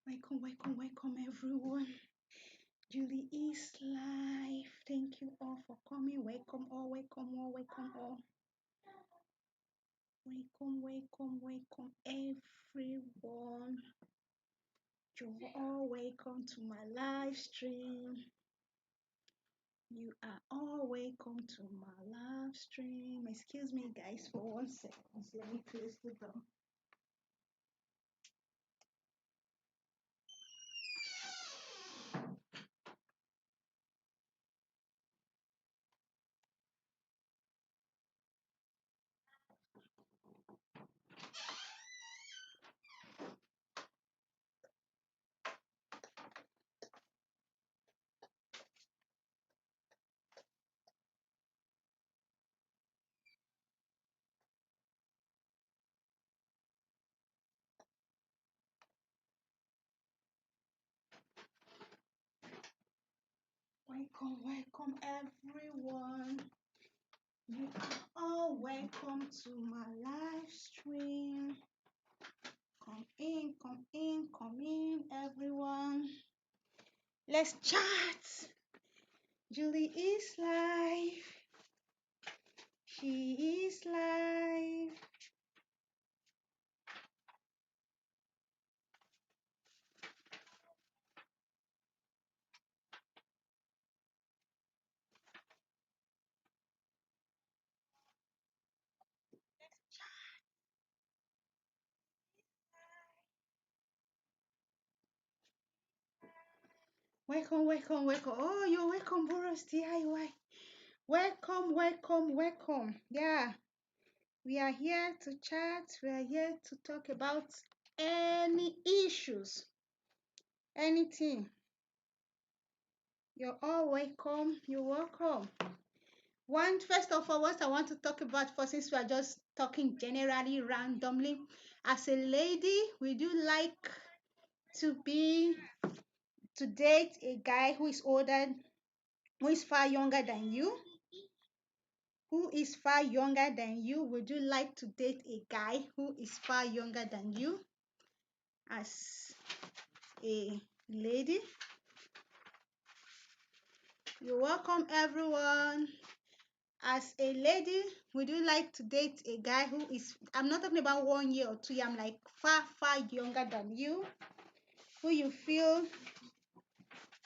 Welcome, welcome, welcome, everyone. Julie is live. Thank you all for coming. Welcome all, welcome all, welcome all. Welcome, welcome, welcome, everyone. You're all welcome to my live stream. You are all welcome to my live stream. Excuse me, guys, for 1 second. Let me close the door. Welcome, welcome, everyone. You are all welcome to my live stream. Come in, everyone. Let's chat. Julie is live. She is live. Welcome, welcome, welcome. Oh, you're welcome, Boros DIY. Welcome, welcome, welcome. Yeah, we are here to chat. We are here to talk about any issues, anything. You're all welcome. You're welcome. First of all, what I want to talk about first, since we are just talking generally, randomly, as a lady, would you like to date a guy who is older, who is far younger than you? Who is far younger than you? Would you like to date a guy who is far younger than you as a lady? You're welcome, everyone. As a lady, would you like to date a guy who is, I'm not talking about 1 year or 2 years, I'm like far, far younger than you, who you feel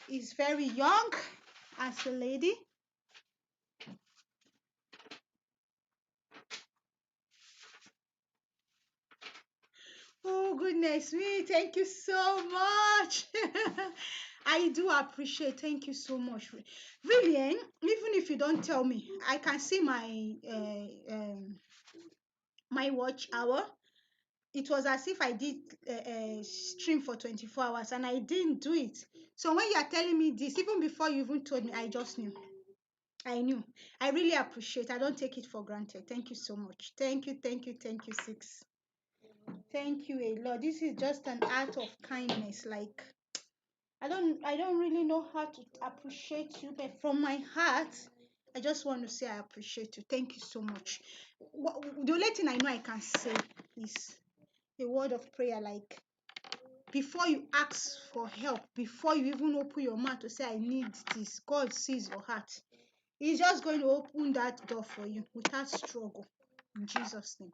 is very young as a lady? Oh, goodness me. Thank you so much. I do appreciate. Thank you so much. Really, even if you don't tell me, I can see my watch hour. It was as if I did stream for 24 hours and I didn't do it. So when you are telling me this, even before you even told me, I just knew. I knew. I really appreciate. I don't take it for granted. Thank you so much. Thank you, thank you, thank you, Six. Thank you a lot. This is just an act of kindness. Like I don't really know how to appreciate you, but from my heart, I just want to say I appreciate you. Thank you so much. The only thing I know I can say is a word of prayer. Like before you ask for help, before you even open your mouth to say I need this, God sees your heart. He's just going to open that door for you without struggle. In Jesus' name.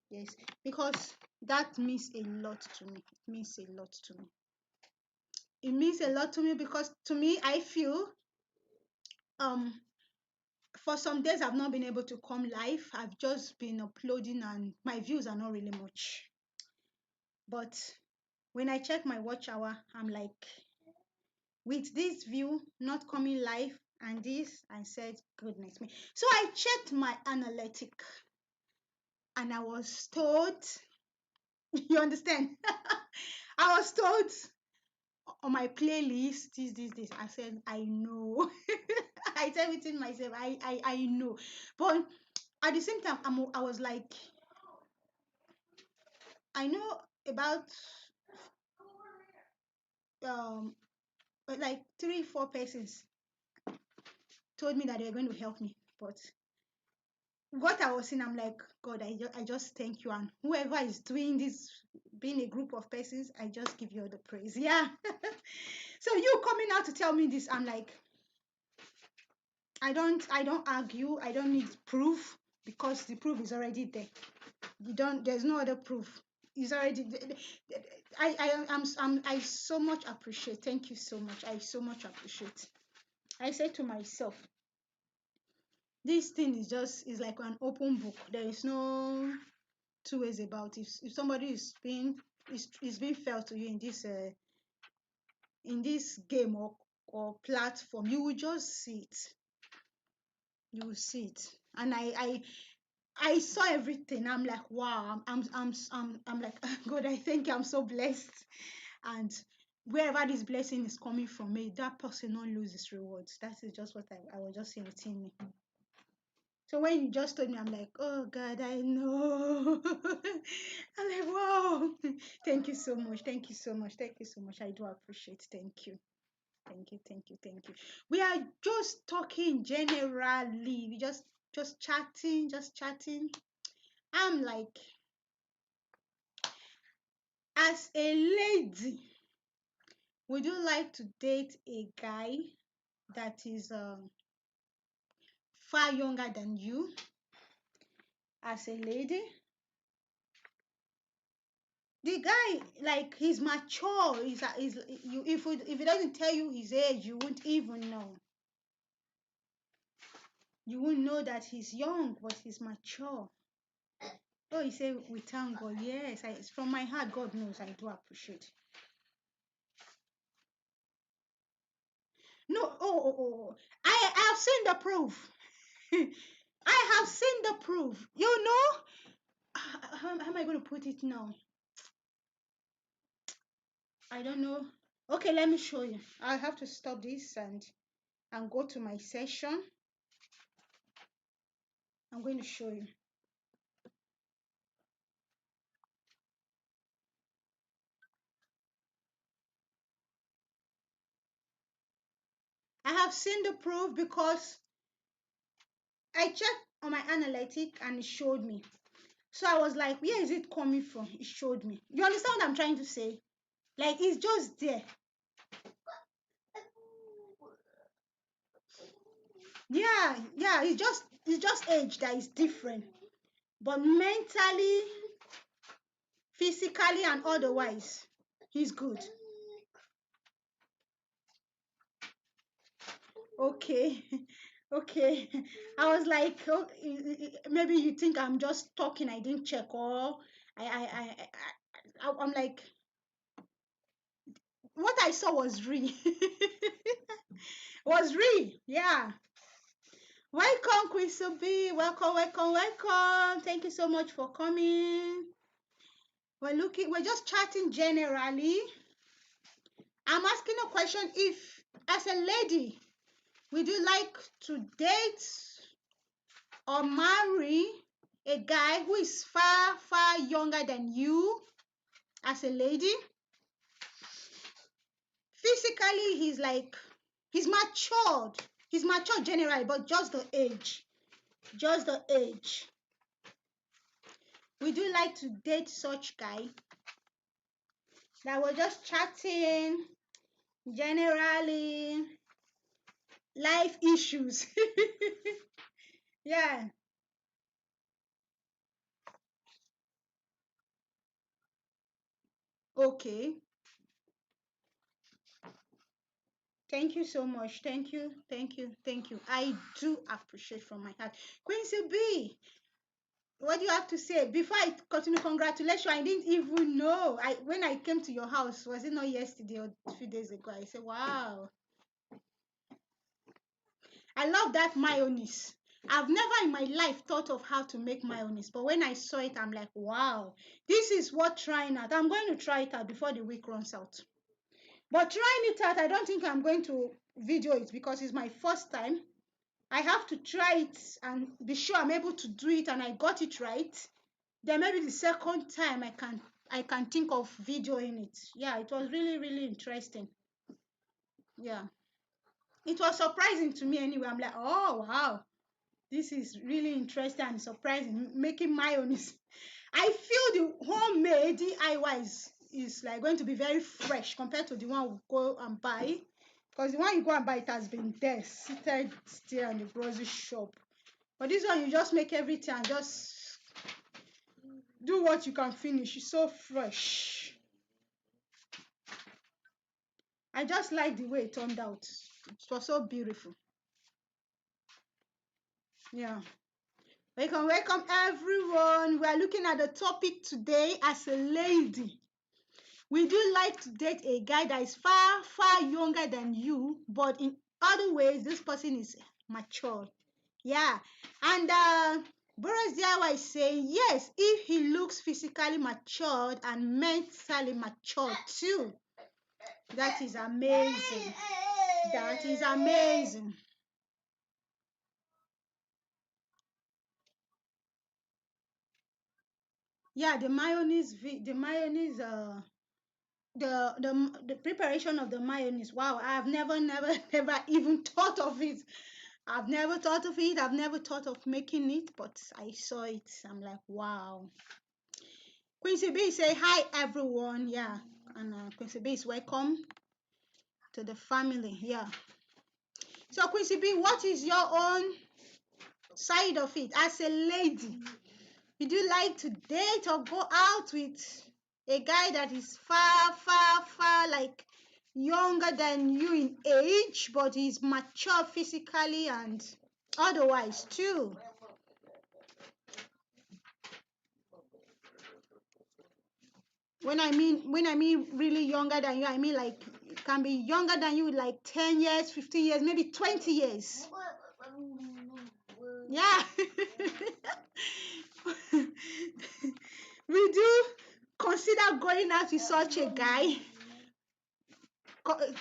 Yes, because that means a lot to me. It means a lot to me. It means a lot to me because to me, I feel um for some days I've not been able to come live. I've just been uploading and my views are not really much. But when I check my watch hour, I'm like, with this view not coming live and this, I said, goodness me. So I checked my analytic and I was told, you understand? I was told on my playlist, this. I said, I know. I said within myself, I know. But at the same time, I was like, I know about um like 3, 4 persons told me that they were going to help me. But what I was saying, I'm like, God, I just thank you. And whoever is doing this being a group of persons, I just give you all the praise. Yeah. So you coming out to tell me this, I'm like, I don't argue. I don't need proof because the proof is already there. There's no other proof. It's already I so much appreciate. Thank you so much. I so much appreciate. I say to myself, this thing is like an open book. There is no two ways about it. If somebody is being fair to you in this game or platform, you will just see it. You will see it. And I saw everything. I'm like, wow. I'm like, God, I thank you. I'm so blessed. And wherever this blessing is coming from, may that person not lose his rewards. That is just what I was just saying within me. So when you just told me, I'm like, oh God, I know. I'm like, wow. Thank you so much. Thank you so much. Thank you so much. I do appreciate. Thank you. Thank you. Thank you. Thank you. We are just talking generally. We just chatting, just chatting. I'm like, as a lady, would you like to date a guy that is far younger than you as a lady? The guy, like, he's mature. He's you if he doesn't tell you his age, you won't even know. You won't know that he's young, but he's mature. Oh, he said, we thank God. Yes, it's from my heart. God knows I do appreciate. No, oh. I have seen the proof. I have seen the proof. You know, how am I going to put it now? I don't know. Okay, let me show you. I have to stop this and go to my session. I'm going to show you. I have seen the proof because I checked on my analytic and it showed me. So I was like, where is it coming from? It showed me. You understand what I'm trying to say? Like, it's just there. Yeah, it's just age that is different. But mentally, physically, and otherwise, he's good. Okay. Okay. I was like, oh, maybe you think I'm just talking, I didn't check, or I'm like, what I saw was real. Was real. Yeah. Welcome, Christopher. Welcome, welcome, welcome. Thank you so much for coming. We're just chatting generally. I'm asking a question. If, as a lady, would you like to date or marry a guy who is far, far younger than you as a lady? Physically, he's matured. He's matured generally, but just the age. Just the age. Would you like to date such guy? That we're just chatting generally, life issues. Yeah. Okay. Thank you so much. Thank you. Thank you. Thank you. I do appreciate from my heart. Quincy B, what do you have to say? Before I continue, congratulations. I didn't even know. When I came to your house, was it not yesterday or a few days ago? I said, wow. I love that mayonnaise. I've never in my life thought of how to make mayonnaise, but when I saw it, I'm like, wow, this is what trying out. I'm going to try it out before the week runs out. But trying it out, I don't think I'm going to video it because it's my first time. I have to try it and be sure I'm able to do it and I got it right. Then maybe the second time I can think of videoing it. Yeah, it was really, really interesting. Yeah. It was surprising to me anyway. I'm like, oh wow. This is really interesting and surprising. Making mayonnaise. I feel the homemade DIY is like going to be very fresh compared to the one we go and buy. Because the one you go and buy, it has been there, seated still in the grocery shop. But this one, you just make everything and just do what you can finish. It's so fresh. I just like the way it turned out. It was so beautiful. Yeah. Welcome, welcome everyone. We are looking at the topic today as a lady. Would you like to date a guy that is far, far younger than you, but in other ways, this person is mature? Yeah. And Boris Diawa is saying, yes, if he looks physically matured and mentally matured too. That is amazing. That is amazing. Yeah, the mayonnaise, the preparation of the mayonnaise. Wow, I've never, never, never even thought of it. I've never thought of it. I've never thought of making it, but I saw it. I'm like, wow. Quincy B say hi everyone. Yeah, and Quincy B is welcome to the family. Yeah. So Quincy B, what is your own side of it as a lady? Would you like to date or go out with a guy that is far, far, far like younger than you in age, but he's mature physically and otherwise too? When I mean really younger than you, I mean like it can be younger than you, like 10 years, 15 years, maybe 20 years. Yeah. We do consider going out with such a guy,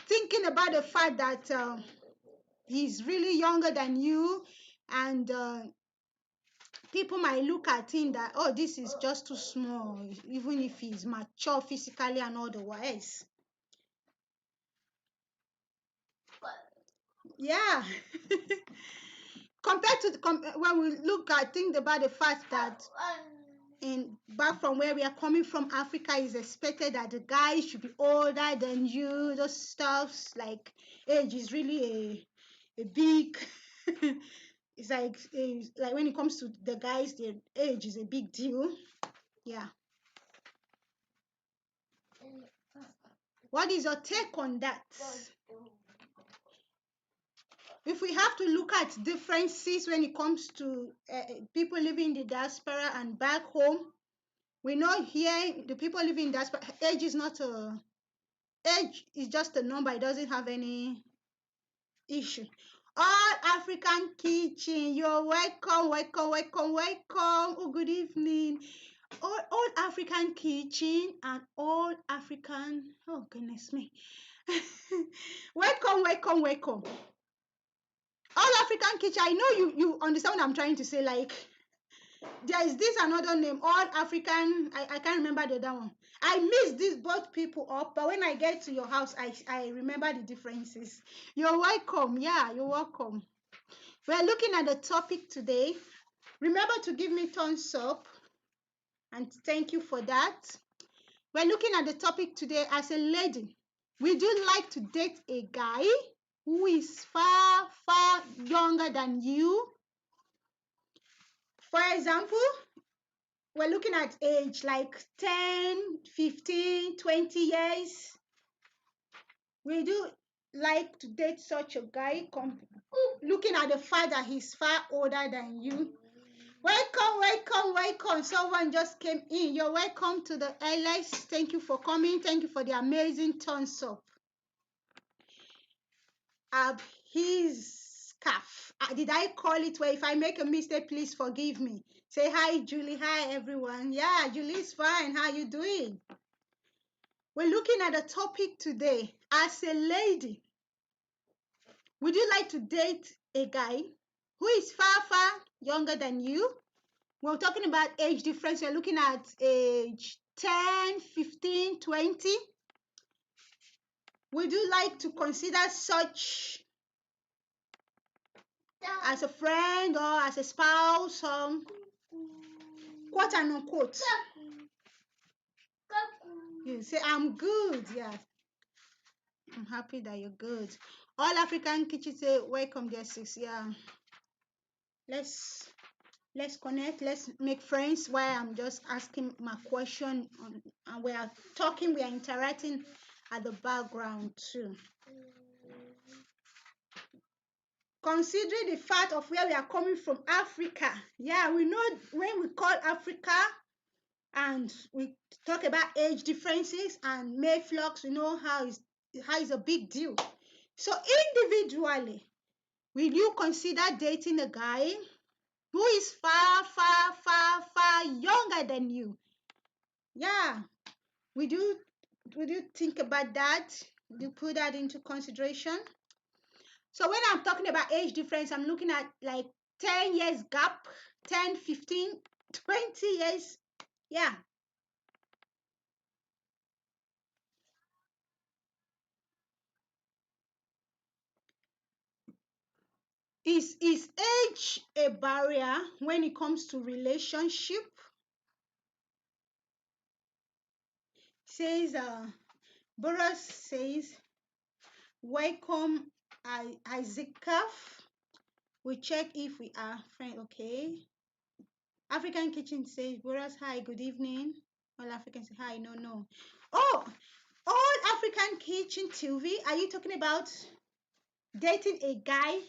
thinking about the fact that he's really younger than you, and people might look at him that, oh, this is just too small, even if he's mature physically and otherwise. Yeah. Compared to when we look at, think about the fact that in back from where we are coming from, Africa, is expected that the guy should be older than you. Those stuffs like age is really a big it's like when it comes to the guys, their age is a big deal. Yeah. What is your take on that? If we have to look at differences when it comes to people living in the diaspora and back home, we know here the people living in diaspora, age is just a number. It doesn't have any issue. All African Kitchen, you're welcome, welcome, welcome, welcome. Oh, good evening. All African Kitchen and all African, oh goodness me. Welcome, welcome, welcome. All African Kitchen, I know you understand what I'm trying to say. Like, there is this another name, all African, I can't remember the other one. I mix these both people up, but when I get to your house, I remember the differences. You're welcome. Yeah, you're welcome. We're looking at the topic today. Remember to give me thumbs up, and thank you for that. We're looking at the topic today as a lady. Would you like to date a guy who is far, far younger than you? For example, we're looking at age like 10, 15, 20 years. Would you like to date such a guy, looking at the fact that he's far older than you? Welcome, welcome, welcome. Someone just came in. You're welcome to the LS. Thank you for coming. Thank you for the amazing thumbs up. His calf. Did I call it? Well, if I make a mistake, please forgive me. Say hi, Julie. Hi, everyone. Yeah, Julie's fine. How you doing? We're looking at the topic today. As a lady, would you like to date a guy who is far, far younger than you? We're talking about age difference. We're looking at age 10, 15, 20. Would you like to consider such as a friend or as a spouse, quote and unquote? Say, I'm good. Yeah, I'm happy that you're good. All African kitchen say, welcome, dear sis. Yeah, let's let's connect. Let's make friends. While I'm just asking my question, and we are talking, we are interacting at the background too. Considering the fact of where we are coming from, Africa. Yeah, we know when we call Africa and we talk about age differences and male flux, we know how is a big deal. So individually, will you consider dating a guy who is far, far, far, far younger than you? Yeah, would you would you think about that? Would you put that into consideration? So when I'm talking about age difference, I'm looking at like 10 years gap, 10, 15, 20 years. Yeah. Is age a barrier when it comes to relationship? Says Boris says, welcome Isaac Cuff. We check if we are friends. Okay. African Kitchen says, Boris, hi, good evening. All Africans say hi, no, no. Oh, all African Kitchen TV, are you talking about dating a guy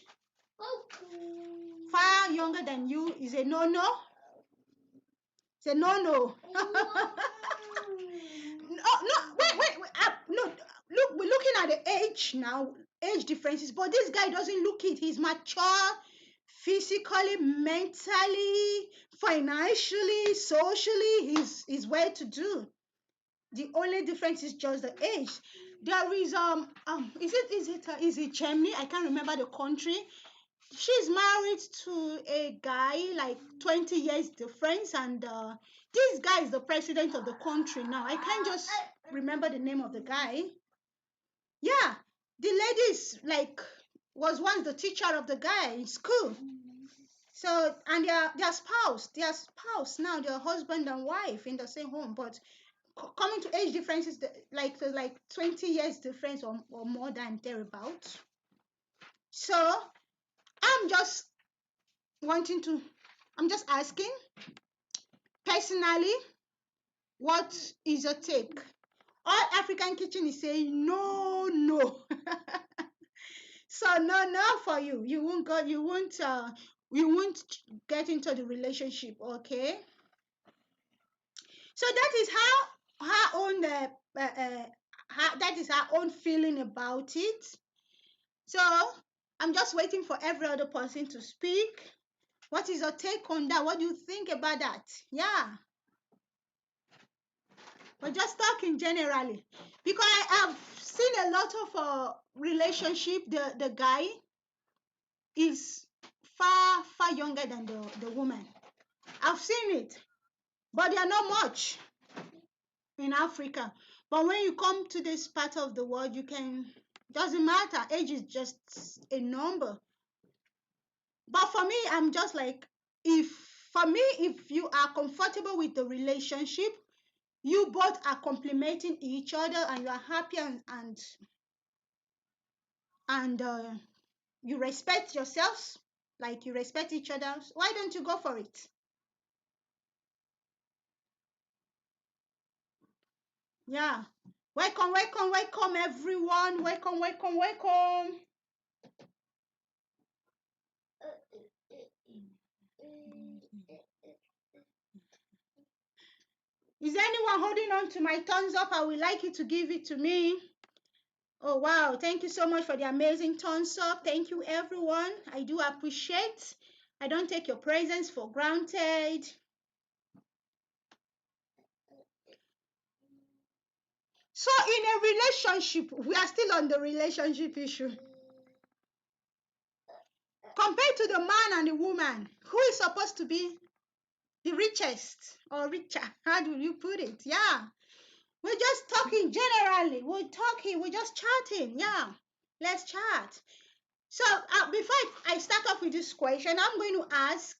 far younger than you is a no-no? It's a no-no. No, no, wait. No, look, we're looking at the age now, age differences, but this guy doesn't look it. He's mature, physically, mentally, financially, socially. He's well to do. The only difference is just the age. There is is it Germany? I can't remember the country. She's married to a guy like 20 years difference, and this guy is the president of the country now. I can't just remember the name of the guy. Yeah, the lady is like was once the teacher of the guy in school. So and their spouse now, they're husband and wife in the same home, but coming to age differences, like 20 years difference or more than thereabout. So I'm just wanting to I'm just asking personally, what is your take? All African Kitchen is saying no, no. So no, no for you. You won't get into the relationship, okay? So that is how her own that is her own feeling about it. So I'm just waiting for every other person to speak. What is your take on that? What do you think about that? Yeah. We're just talking generally because I have seen a lot of relationship. The guy is far far younger than the woman. I've seen it, but they are not much in Africa. But when you come to this part of the world, you can doesn't matter. Age is just a number. But for me, I'm just like if for me, if you are comfortable with the relationship, you both are complementing each other and you are happy and you respect yourselves like you respect each other, why don't you go for it? Yeah, welcome everyone, welcome. Is anyone holding on to my thumbs up? I would like you to give it to me. Oh wow, thank you so much for the amazing thumbs up. Thank you everyone, I do appreciate. I don't take your presence for granted. So in a relationship, we are still on the relationship issue. Compared to the man and the woman, who is supposed to be the richest or richer? How do you put it? Yeah. We're just talking generally. We're just chatting. Yeah. Let's chat. So before I start off with this question, I'm going to ask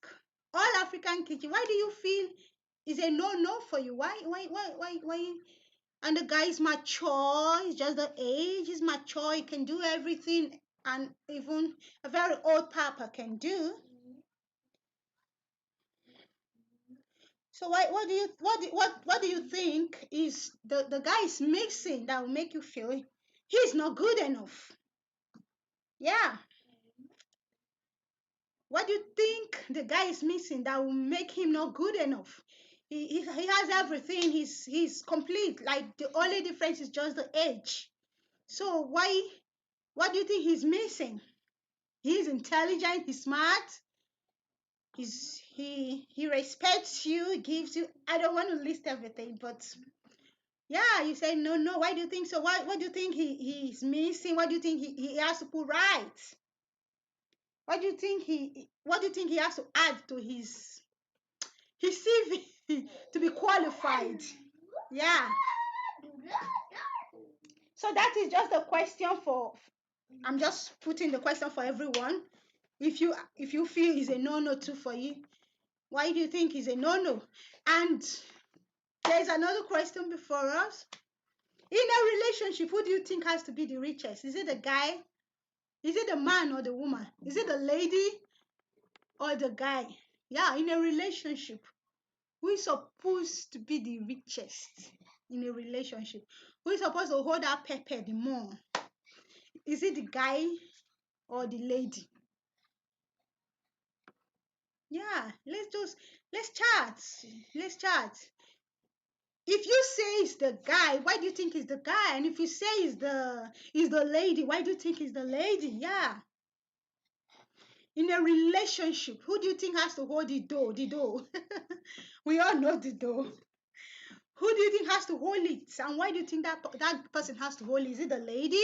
all African kitchen, why do you feel is a no-no for you? Why? and the guy is mature. It's just the age is mature. He can do everything, and even a very old papa can do. So what do you think is the guy is missing that will make you feel he's not good enough? Yeah. What do you think the guy is missing that will make him not good enough? He has everything. He's complete. Like the only difference is just the age. So why what do you think he's missing? He's intelligent, he's smart, he respects you, he gives you, I don't want to list everything, but yeah, you say no, no. Why do you think so? What do you think he's missing? What do you think he has to put right? What do you think he has to add to his CV to be qualified? Yeah. So that is just a question for I'm just putting the question for everyone. If you feel is a no-no too for you, why do you think is a no-no? And there's another question before us. In a relationship, who do you think has to be the richest? Is it the guy? Is it the man or the woman? Is it the lady or the guy? Yeah, in a relationship, who is supposed to be the richest in a relationship? Who is supposed to hold that pepper the more? Is it the guy or the lady? Yeah, let's chat. Let's chat. If you say it's the guy, why do you think it's the guy? And if you say it's the lady, why do you think it's the lady? Yeah. In a relationship, who do you think has to hold the door? The door. We all know the door. Who do you think has to hold it? And why do you think that person has to hold it? Is it the lady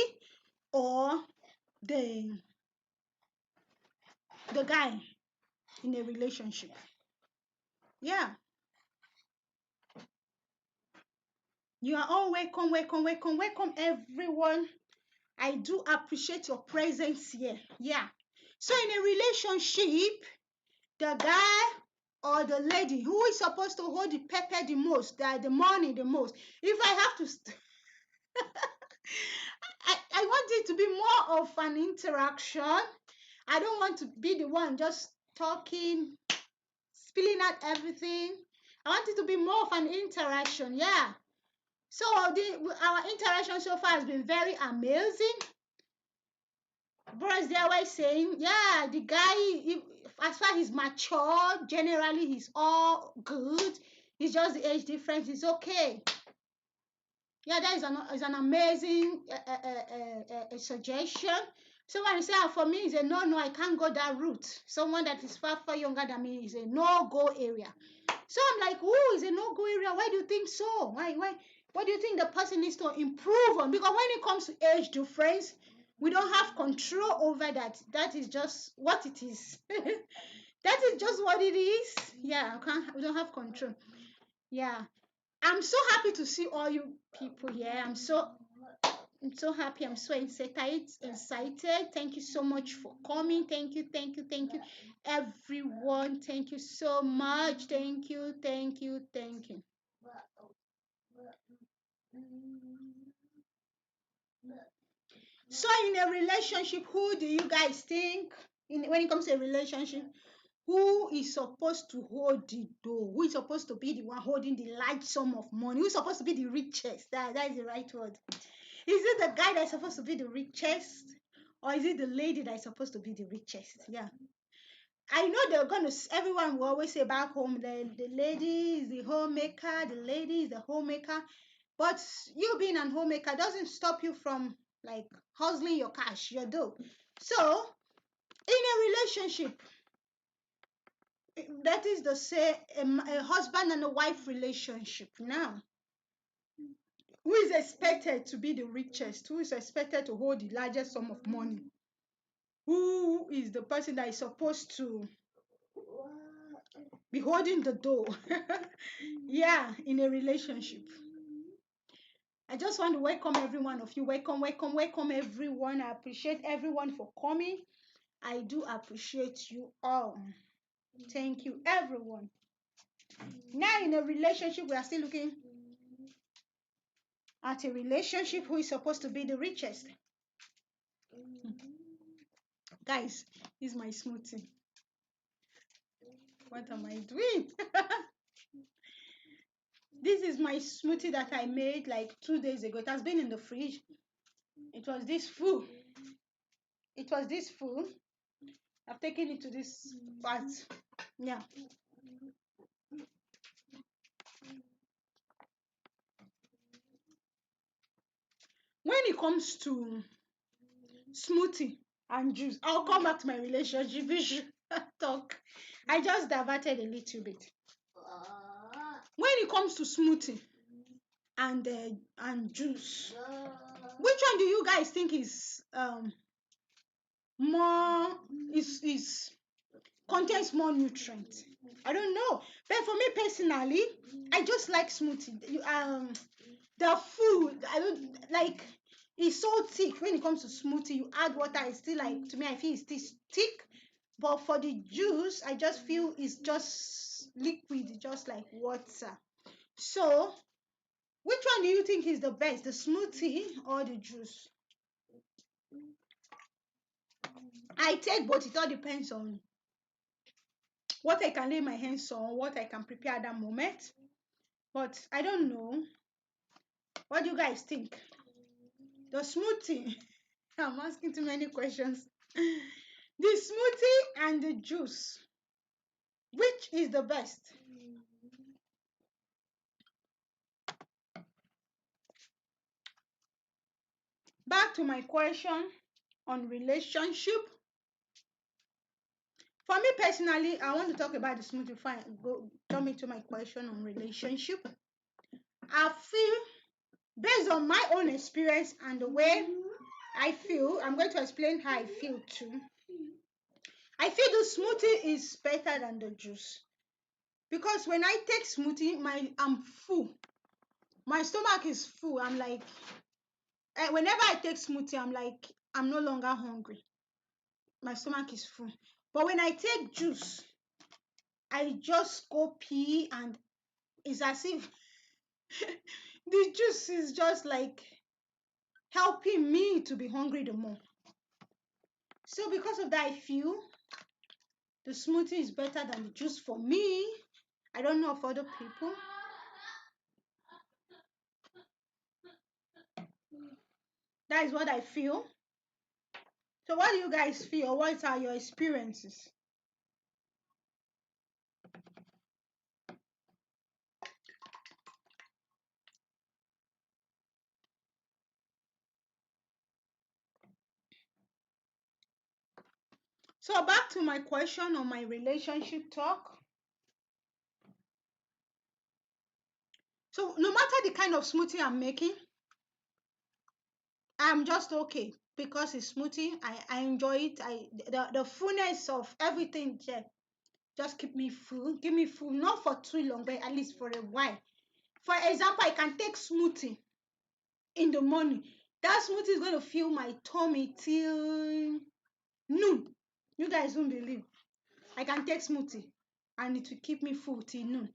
or the the guy in a relationship? Yeah. You are all welcome, welcome, welcome, welcome, everyone. I do appreciate your presence here. Yeah. So in a relationship, the guy or the lady who is supposed to hold the pepper the most, the money the most. If I have to, I want it to be more of an interaction. I don't want to be the one just talking, spilling out everything. I want it to be more of an interaction. Yeah. So our interaction so far has been very amazing. Bros, they are always saying, yeah, the guy, as far as he's mature, generally he's all good. It's just the age difference. It's okay. Yeah, that is an amazing suggestion. Someone will say, for me, it's a no, no, I can't go that route. Someone that is far, far younger than me is a no-go area. So I'm like, oh, it's a no-go area. Why do you think so? Why? What do you think the person needs to improve on? Because when it comes to age difference, we don't have control over that. That is just what it is. That is just what it is. Yeah, we don't have control. Yeah. I'm so happy to see all you people here. I'm so happy. I'm so excited. Thank you so much for coming. Thank you, thank you, thank you, everyone. Thank you so much. Thank you, thank you, thank you. So, in a relationship, who do you guys think, when it comes to a relationship, who is supposed to hold the door? Who is supposed to be the one holding the large sum of money? Who is supposed to be the richest? That is the right word. Is it the guy that is supposed to be the richest? Or is it the lady that is supposed to be the richest? Yeah. I know everyone will always say back home, the lady is the homemaker, the lady is the homemaker. But you being an homemaker doesn't stop you from like hustling your cash, your dough. So, in a relationship, that is the say a husband and a wife relationship now. Who is expected to be the richest? Who is expected to hold the largest sum of money? Who is the person that is supposed to be holding the door? Yeah, in a relationship. I just want to welcome every one of you. Welcome, welcome, welcome, everyone. I appreciate everyone for coming. I do appreciate you all. Thank you, everyone. Now, in a relationship, we are still looking at a relationship, who is supposed to be the richest? Guys, this is my smoothie. What am I doing? This is my smoothie that I made like 2 days ago. It has been in the fridge. It was this full. It was this full. I've taken it to this part. Yeah. When it comes to smoothie and juice, I'll come back to my relationship issue talk. I just diverted a little bit. When it comes to smoothie and juice, which one do you guys think is more is contains more nutrients? I don't know, but for me personally, I just like smoothie. The food, I don't like, it's so thick. When it comes to smoothie, you add water, it's still like, to me, I feel it's still thick. But for the juice, I just feel it's just liquid, just like water. So which one do you think is the best, the smoothie or the juice? I take both. It all depends on what I can lay my hands on, what I can prepare at that moment. But I don't know. What do you guys think? The smoothie. I'm asking too many questions. The smoothie and the juice. Which is the best? Back to my question on relationship. For me personally, I want to talk about the smoothie before I go jump into my question on relationship. I feel, based on my own experience and the way I feel, I'm going to explain how I feel too. I feel the smoothie is better than the juice because when I take smoothie, I'm full. My stomach is full. I'm like, whenever I take smoothie, I'm like, I'm no longer hungry. My stomach is full. But when I take juice, I just go pee, and it's as if the juice is just like helping me to be hungry the more. So because of that, I feel the smoothie is better than the juice for me. I don't know of other people. That is what I feel. So what do you guys feel? What are your experiences? So back to my question on my relationship talk. So no matter the kind of smoothie I'm making, I'm just okay because it's smoothie. I enjoy it. The fullness of everything, yeah, just keep me full. Give me full, not for too long, but at least for a while. For example, I can take smoothie in the morning. That smoothie is going to fill my tummy till noon. You guys won't believe. I can take smoothie and it will keep me full till noon.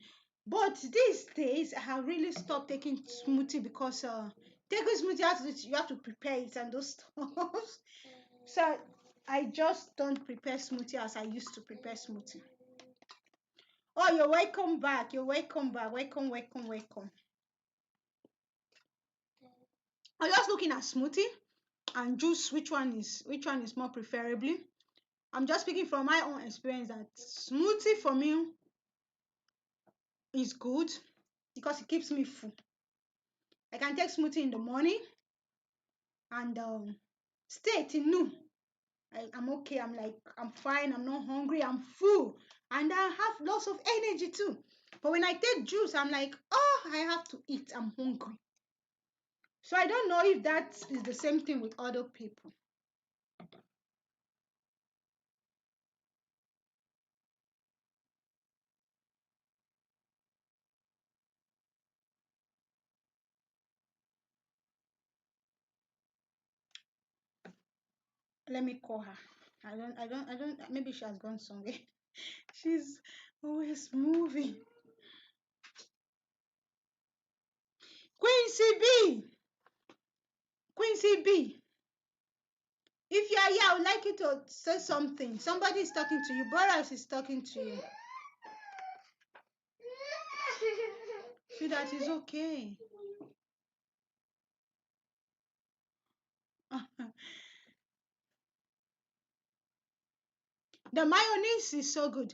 But these days, I have really stopped taking smoothie because taking smoothie, you have to prepare it and those stuff. So I just don't prepare smoothie as I used to prepare smoothie. Oh, you're welcome back. You're welcome back. Welcome, welcome, welcome. I'm just looking at smoothie and juice. Which one is more preferably? I'm just speaking from my own experience that smoothie for me is good because it keeps me full. I can take smoothie in the morning and stay till noon. I'm okay. I'm like, I'm fine. I'm not hungry. I'm full. And I have lots of energy too. But when I take juice, I'm like, oh, I have to eat. I'm hungry. So I don't know if that is the same thing with other people. Let me call her. Maybe she has gone somewhere. She's always moving. Quincy B. Auntie B, if you are here, I would like you to say something. Somebody is talking to you. Boras is talking to you. See, that is okay. The mayonnaise is so good.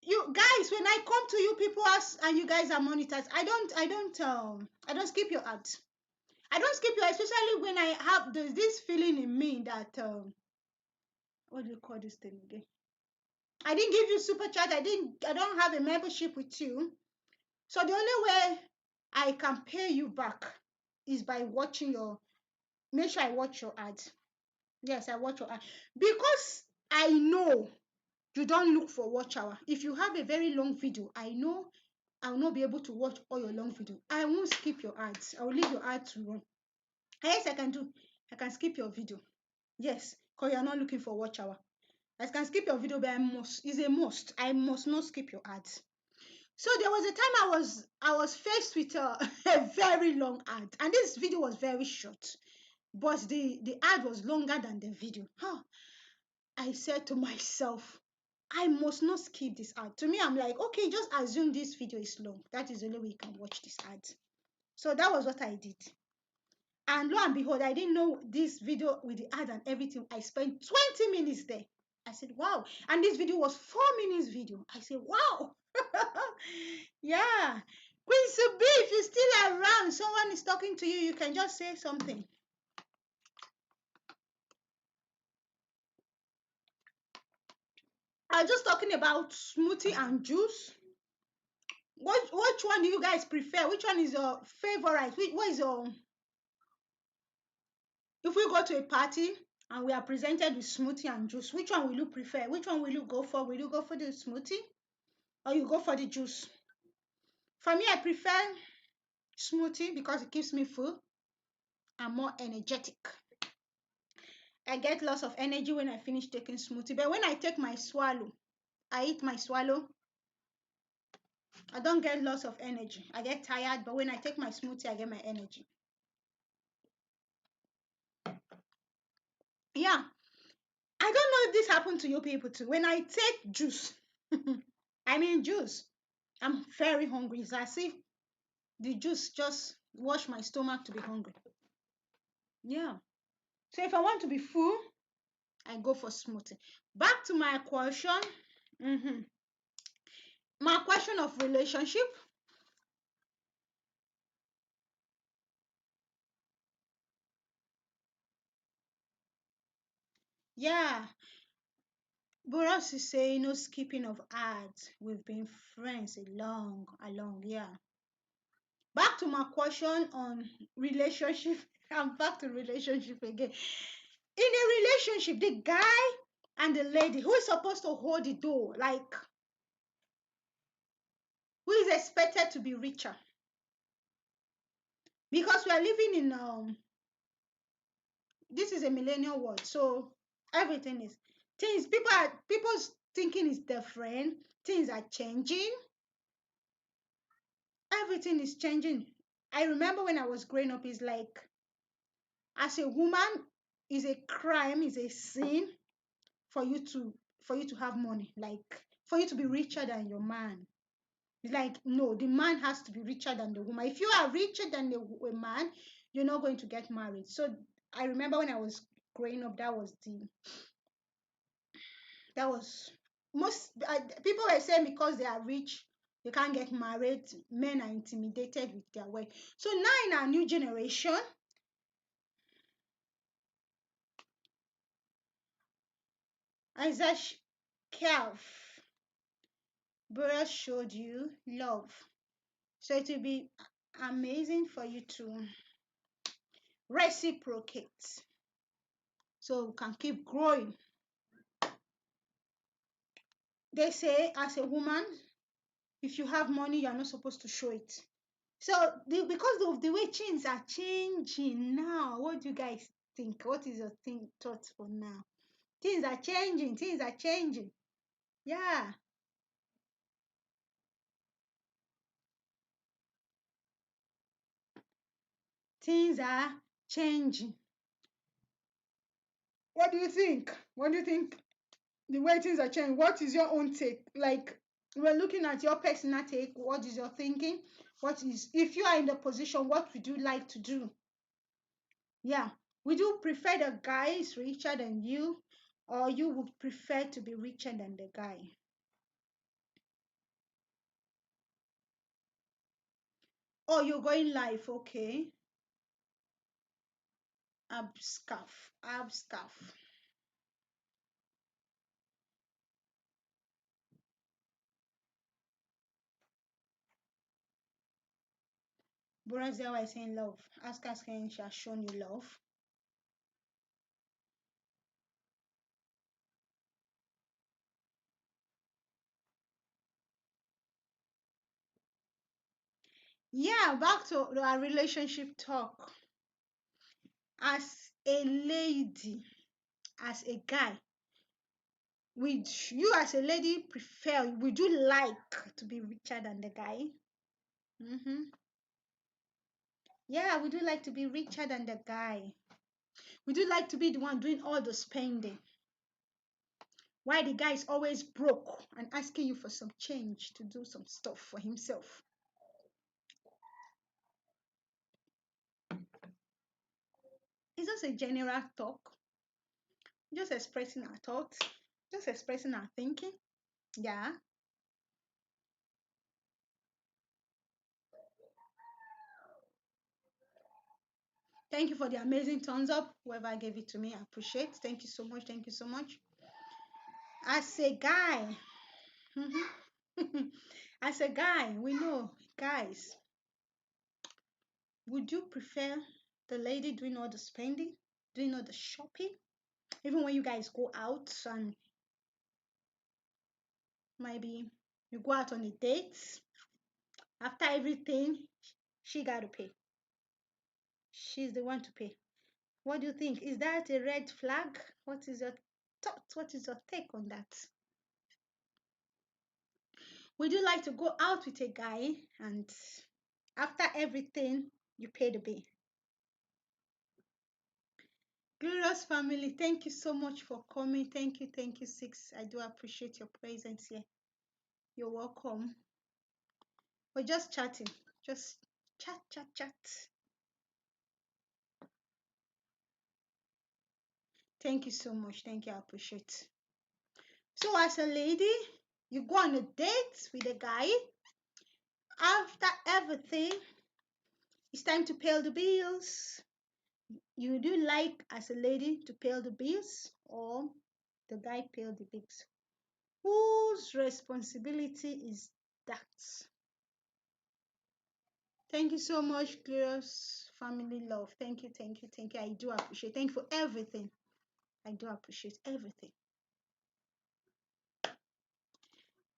You guys, when I come to you people ask, and you guys are monitors, I don't skip your ads. I don't skip you, especially when I have this feeling in me that what do you call this thing again? I didn't give you super chat. I don't have a membership with you. So the only way I can pay you back is by watching your, make sure I watch your ads. Yes, I watch your ads. Because I know you don't look for watch hour. If you have a very long video, I know I will not be able to watch all your long video. I won't skip your ads. I will leave your ads to run. Yes, I can do. I can skip your video. Yes, because you're not looking for watch hour. I can skip your video, but it's a must. I must not skip your ads. So there was a time I was faced with a very long ad, and this video was very short, but the ad was longer than the video. I said to myself, I must not skip this ad. To me, I'm like, okay, just assume this video is long. That is the only way you can watch this ad. So that was what I did. And lo and behold, I didn't know this video with the ad and everything. I spent 20 minutes there. I said, wow. And this video was 4 minutes video. I said, wow. Yeah. Quincy B, if you're still around, someone is talking to you, you can just say something. I was just talking about smoothie and juice. Which one do you guys prefer? Which one is your favorite? What is your, if we go to a party and we are presented with smoothie and juice, which one will you prefer? Which one will you go for? Will you go for the smoothie or you go for the juice? For me, I prefer smoothie because it keeps me full and more energetic. I get lots of energy when I finish taking smoothie. But when I take my swallow, I eat my swallow, I don't get lots of energy. I get tired, but when I take my smoothie, I get my energy. Yeah. I don't know if this happened to you people too. When I take juice, I mean juice, I'm very hungry. It's as if the juice just wash my stomach to be hungry. Yeah. So if I want to be full, I go for smoothie. Back to my question. My question of relationship. Yeah. Boros is saying no skipping of ads. We've been friends along. Yeah. Back to my question on relationship. I'm back to relationship again. In a relationship, the guy and the lady who is supposed to hold the door, like who is expected to be richer, because we are living in this is a millennial world, so everything is things people's thinking is different, things are changing, everything is changing. I remember when I was growing up, it's like as a woman is a crime, is a sin for you to have money, like for you to be richer than your man. It's like, no, the man has to be richer than the woman. If you are richer than a man, you're not going to get married. So I remember when I was growing up, that was most people were saying because they are rich, they can't get married. Men are intimidated with their wealth. So now in our new generation, Isaac Kelf, Bora showed you love. So it will be amazing for you to reciprocate so we can keep growing. They say as a woman, if you have money, you are not supposed to show it. So because of the way things are changing now, what do you guys think? What is your thoughts for now? Things are changing. Things are changing. Yeah, things are changing. What do you think? What do you think the way things are changing? What is your own take? Like, we're looking at your personal take. What is your thinking? What is, if you are in the position, what would you like to do? Yeah. Would you prefer the guy is richer than you, or you would prefer to be richer than the guy? Oh, you're going live, okay. Abscaff, abscaff. Brazil is saying love. Ask us can she has shown you love. Yeah, back to our relationship talk. As a lady, as a guy, would you as a lady prefer, would you like to be richer than the guy? Mm-hmm. Yeah, would you like to be richer than the guy? Would you like to be the one doing all the spending? Why the guy is always broke and asking you for some change to do some stuff for himself? It's just a general talk, just expressing our thoughts, just expressing our thinking. Yeah. Thank you for the amazing thumbs up. Whoever gave it to me, I appreciate. Thank you so much. Thank you so much. As a guy, as a guy, we know, guys, would you prefer the lady doing all the spending, doing all the shopping? Even when you guys go out and maybe you go out on a date, after everything, she got to pay. She's the one to pay. What do you think? Is that a red flag? What is your thought? What is your take on that? Would you like to go out with a guy and after everything, you pay the bill? Glorious family, thank you so much for coming. Thank you, Six. I do appreciate your presence here. You're welcome. We're just chatting. Just chat, chat, chat. Thank you so much. Thank you. I appreciate. So, as a lady, you go on a date with a guy. After everything, it's time to pay the bills. You do like, as a lady, to pay the bills, or the guy pay the bills? Whose responsibility is that? Thank you so much, Glorious Family Love. Thank you, thank you, thank you. I do appreciate. Thank you for everything. I do appreciate everything.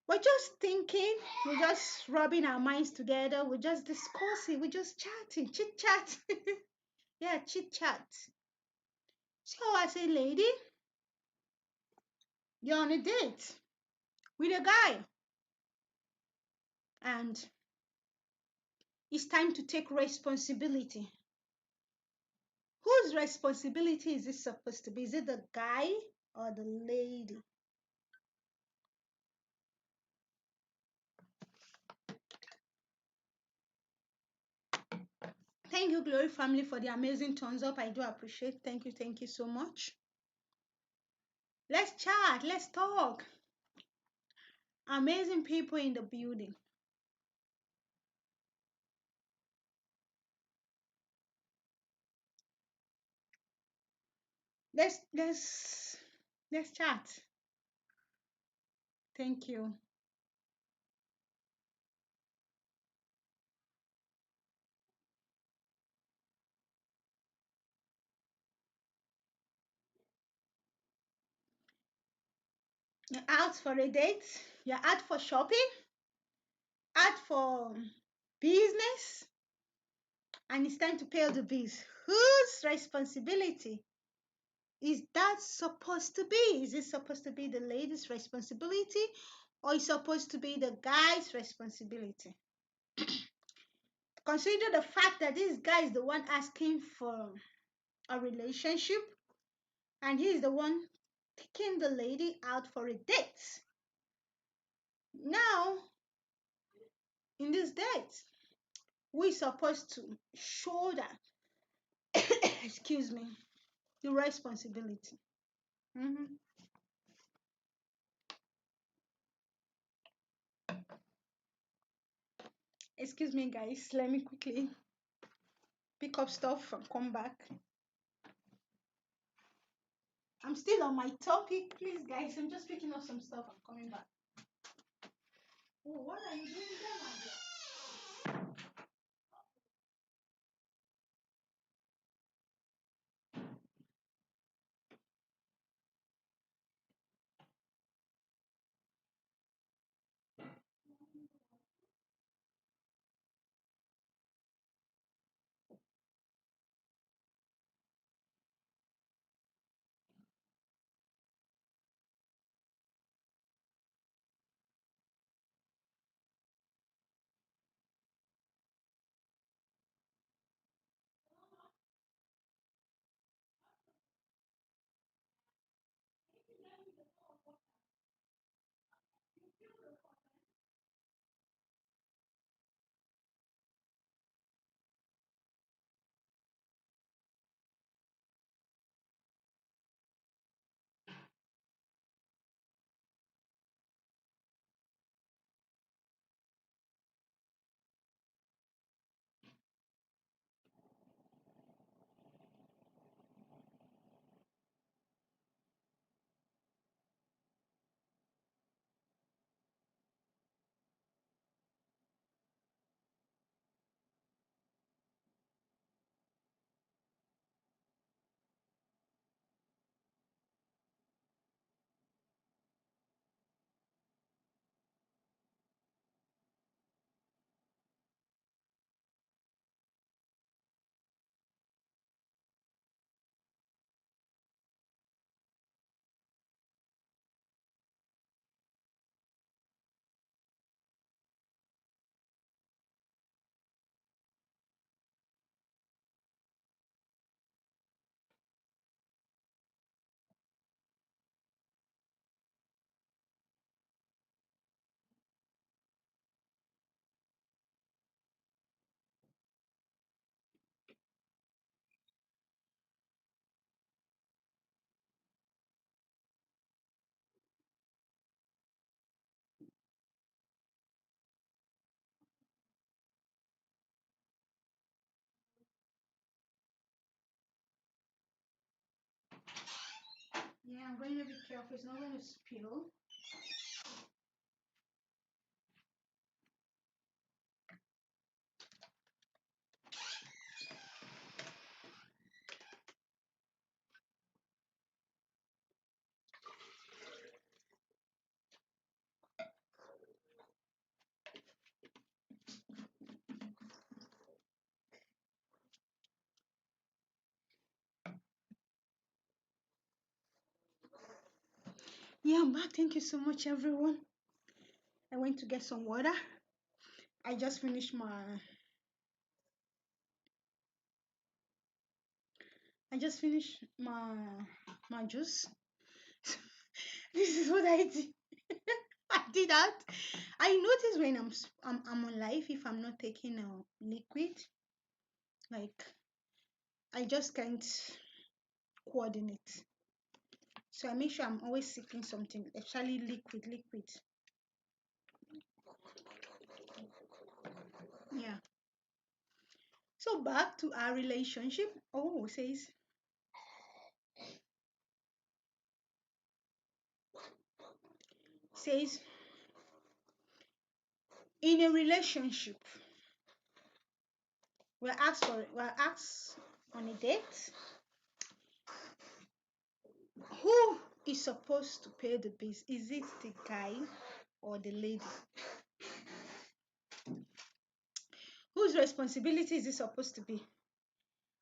We're just thinking, we're just rubbing our minds together, we're just discussing, we're just chatting, chit chat. Yeah, chit chat. So, as a lady, you're on a date with a guy, and it's time to take responsibility. Whose responsibility is it supposed to be? Is it the guy or the lady? Thank you, Glory Family, for the amazing thumbs up. I do appreciate. Thank you so much. Let's chat, let's talk. Amazing people in the building. Let's chat. Thank you. You're out for a date, you're out for shopping, out for business, and it's time to pay all the bills. Whose responsibility is that supposed to be? Is it supposed to be the lady's responsibility, or is it supposed to be the guy's responsibility? Consider the fact that this guy is the one asking for a relationship, and he is the one taking the lady out for a date. Now, in this date, we're supposed to shoulder, excuse me, the responsibility. Mhm. Excuse me, guys. Let me quickly pick up stuff and come back. I'm still on my topic, please, guys. I'm just picking up some stuff and coming back. Oh, what are you doing there, my dear? Yeah, I'm going to be careful. It's not going to spill. Yeah, I'm back. Thank you so much, everyone. I went to get some water. I just finished my juice. This is what I did. I did that. I notice when I'm on life, if I'm not taking a liquid, like I just can't coordinate. So I make sure I'm always sipping something, especially liquid. Yeah. So back to our relationship. Oh, says in a relationship, we're asked on a date, who is supposed to pay the bills? Is it the guy or the lady? Whose responsibility is it supposed to be?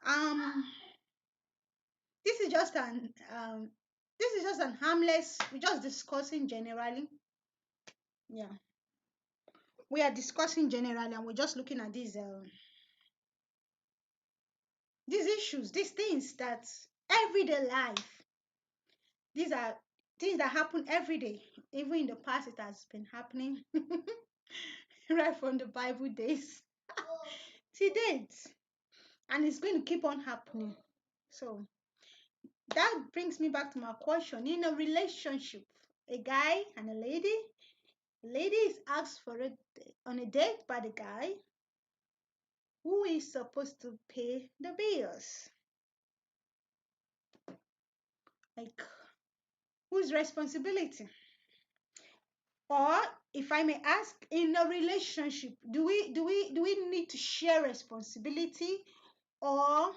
Um, this is just an harmless. We're just discussing generally. Yeah, we are discussing generally, and we're just looking at these issues, these things that everyday life. These are things that happen every day. Even in the past, it has been happening right from the Bible days to date, and it's going to keep on happening. So that brings me back to my question. In a relationship, a guy and a lady is asked for it on a date by the guy who is supposed to pay the bills. Like, whose responsibility? Or if I may ask, in a relationship, do we need to share responsibility, or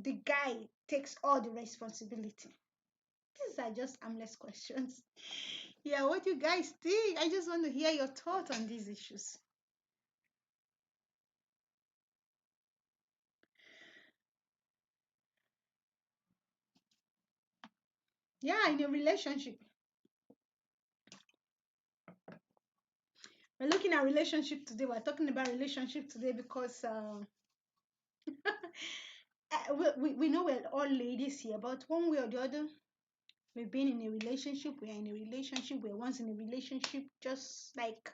the guy takes all the responsibility? These are just harmless questions. Yeah, what you guys think? I just want to hear your thoughts on these issues. Yeah, in a relationship. We're looking at relationship today. We're talking about relationship today because we know we're all ladies here, but one way or the other, we've been in a relationship, we're in a relationship, we're once in a relationship, just like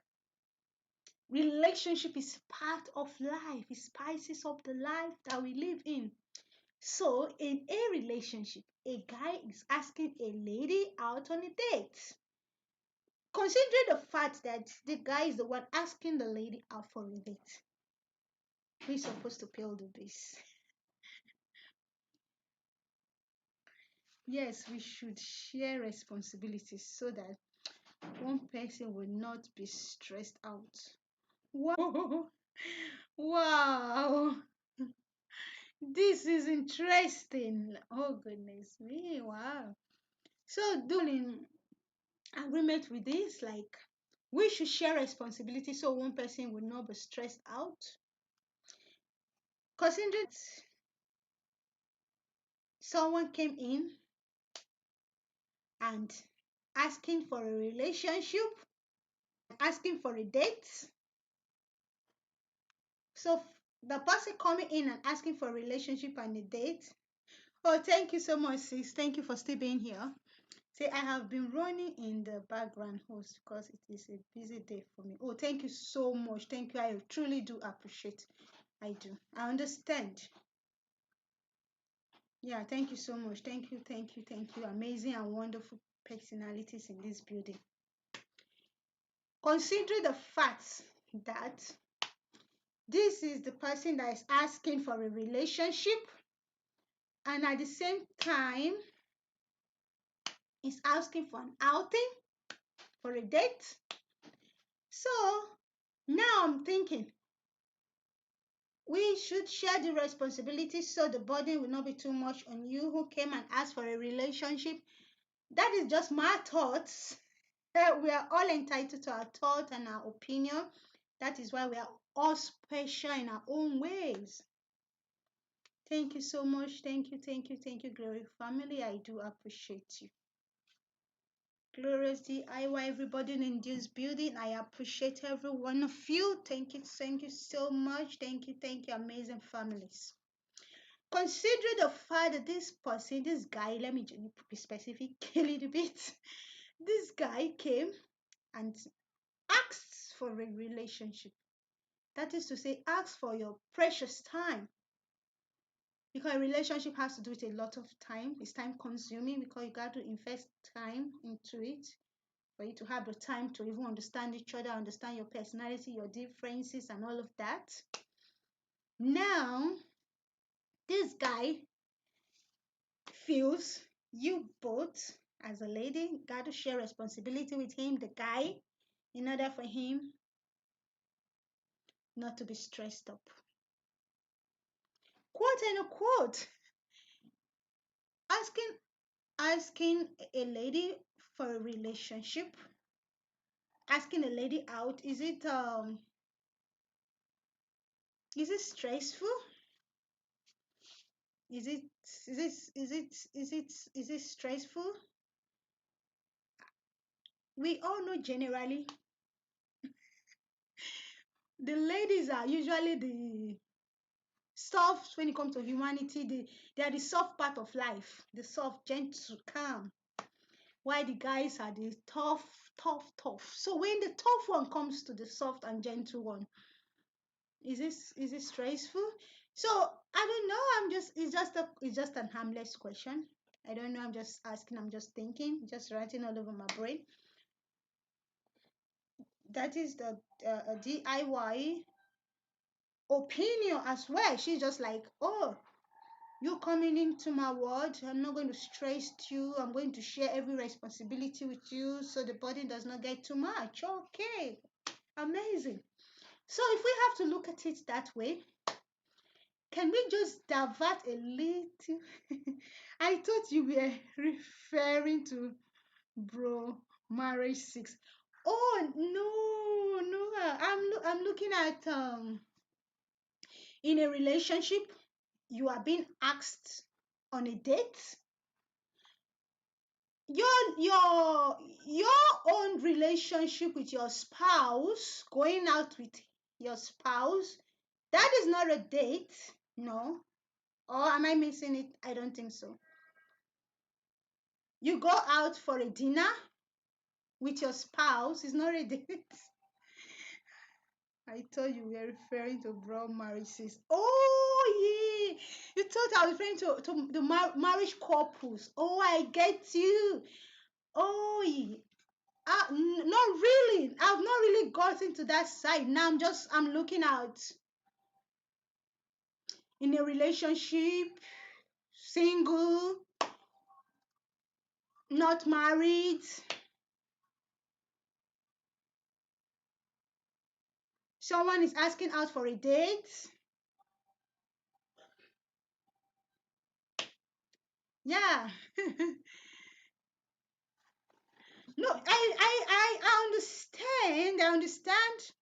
relationship is part of life, it spices up the life that we live in. So in a relationship, a guy is asking a lady out on a date. Considering the fact that the guy is the one asking the lady out for a date, who's supposed to pay all the bills? Yes, we should share responsibilities so that one person will not be stressed out. Wow. Wow. This is interesting. Oh goodness me. Wow. So do in agreement with this, like we should share responsibility so one person will not be stressed out. Considering someone came in and asking for a relationship, asking for a date. So the person coming in and asking for a relationship and a date. Oh, thank you so much, sis. Thank you for still being here. Say, I have been running in the background host because it is a busy day for me. Oh, thank you so much. Thank you. I truly do appreciate. I do. I understand. Yeah, thank you so much. Thank you, thank you, thank you. Amazing and wonderful personalities in this building. Consider the fact that this is the person that is asking for a relationship, and at the same time is asking for an outing, for a date. So now I'm thinking we should share the responsibility so the burden will not be too much on you who came and asked for a relationship. That is just my thoughts. We are all entitled to our thought and our opinion. That is why we are all special in our own ways. Thank you so much. Thank you, thank you, thank you, Glory family. I do appreciate you. Glorious DIY, everybody in this building. I appreciate every one of you. Thank you so much. Thank you, amazing families. Consider the fact that this person, this guy, let me be specific a little bit. This guy came and asked for a relationship. That is to say, ask for your precious time. Because a relationship has to do with a lot of time. It's time consuming because you got to invest time into it for you to have the time to even understand each other, understand your personality, your differences, and all of that. Now, this guy feels you both, as a lady, got to share responsibility with him, the guy, in order for him not to be stressed up. Quote and unquote, asking asking a lady for a relationship, asking a lady out, is it stressful? Is it is it stressful? We all know generally the ladies are usually the soft when it comes to humanity. They are the soft part of life, the soft, gentle, calm. While the guys are the tough, tough, tough. So when the tough one comes to the soft and gentle one, is it stressful? So I don't know. I'm just it's just an harmless question. I don't know. I'm just asking. I'm just thinking. Just writing all over my brain. That is the DIY opinion as well. She's just like, oh, you're coming into my world. I'm not going to stress you. I'm going to share every responsibility with you so the burden does not get too much. Okay, amazing. So if we have to look at it that way, can we just divert a little? I thought you were referring to bro marriage 6. Oh no, no. I'm looking at in a relationship, you are being asked on a date. Your own relationship with your spouse, going out with your spouse, that is not a date. No. Or am I missing it? I don't think so. You go out for a dinner with your spouse, it's not a date. I thought you were referring to bro marriages. Oh, yeah. You thought I was referring to the marriage couples. Oh, I get you. Oh, yeah. Not really. I've not really gotten to that side. Now I'm looking out in a relationship, single, not married. Someone is asking out for a date. Yeah. No, I understand. I understand.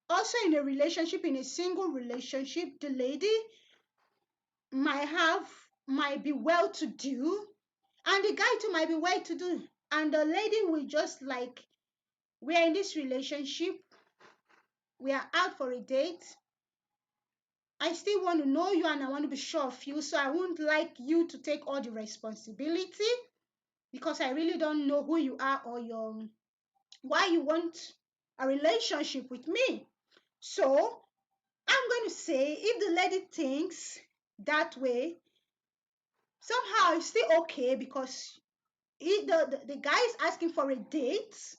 Also, in a relationship, in a single relationship, the lady might be well to do, and the guy too might be well to do. And the lady will just like, we are in this relationship, we are out for a date. I still want to know you and I want to be sure of you, so I wouldn't like you to take all the responsibility because I really don't know who you are or why you want a relationship with me. So I'm going to say if the lady thinks that way, somehow it's still okay because the guy is asking for a date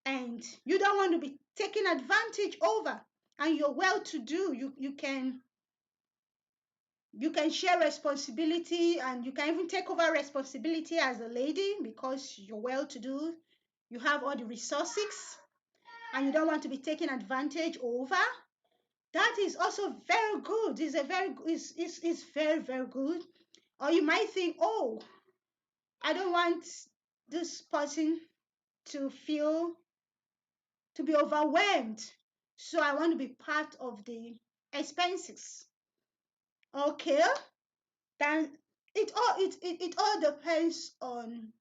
and you don't want to be taken advantage over, and you're well to do. You can share responsibility, and you can even take over responsibility as a lady because you're well to do. You have all the resources and you don't want to be taken advantage over. That is also very good. It's a very it's very, very good. Or you might think, oh, I don't want this person to feel to be overwhelmed. So I want to be part of the expenses. Okay? Then it all depends on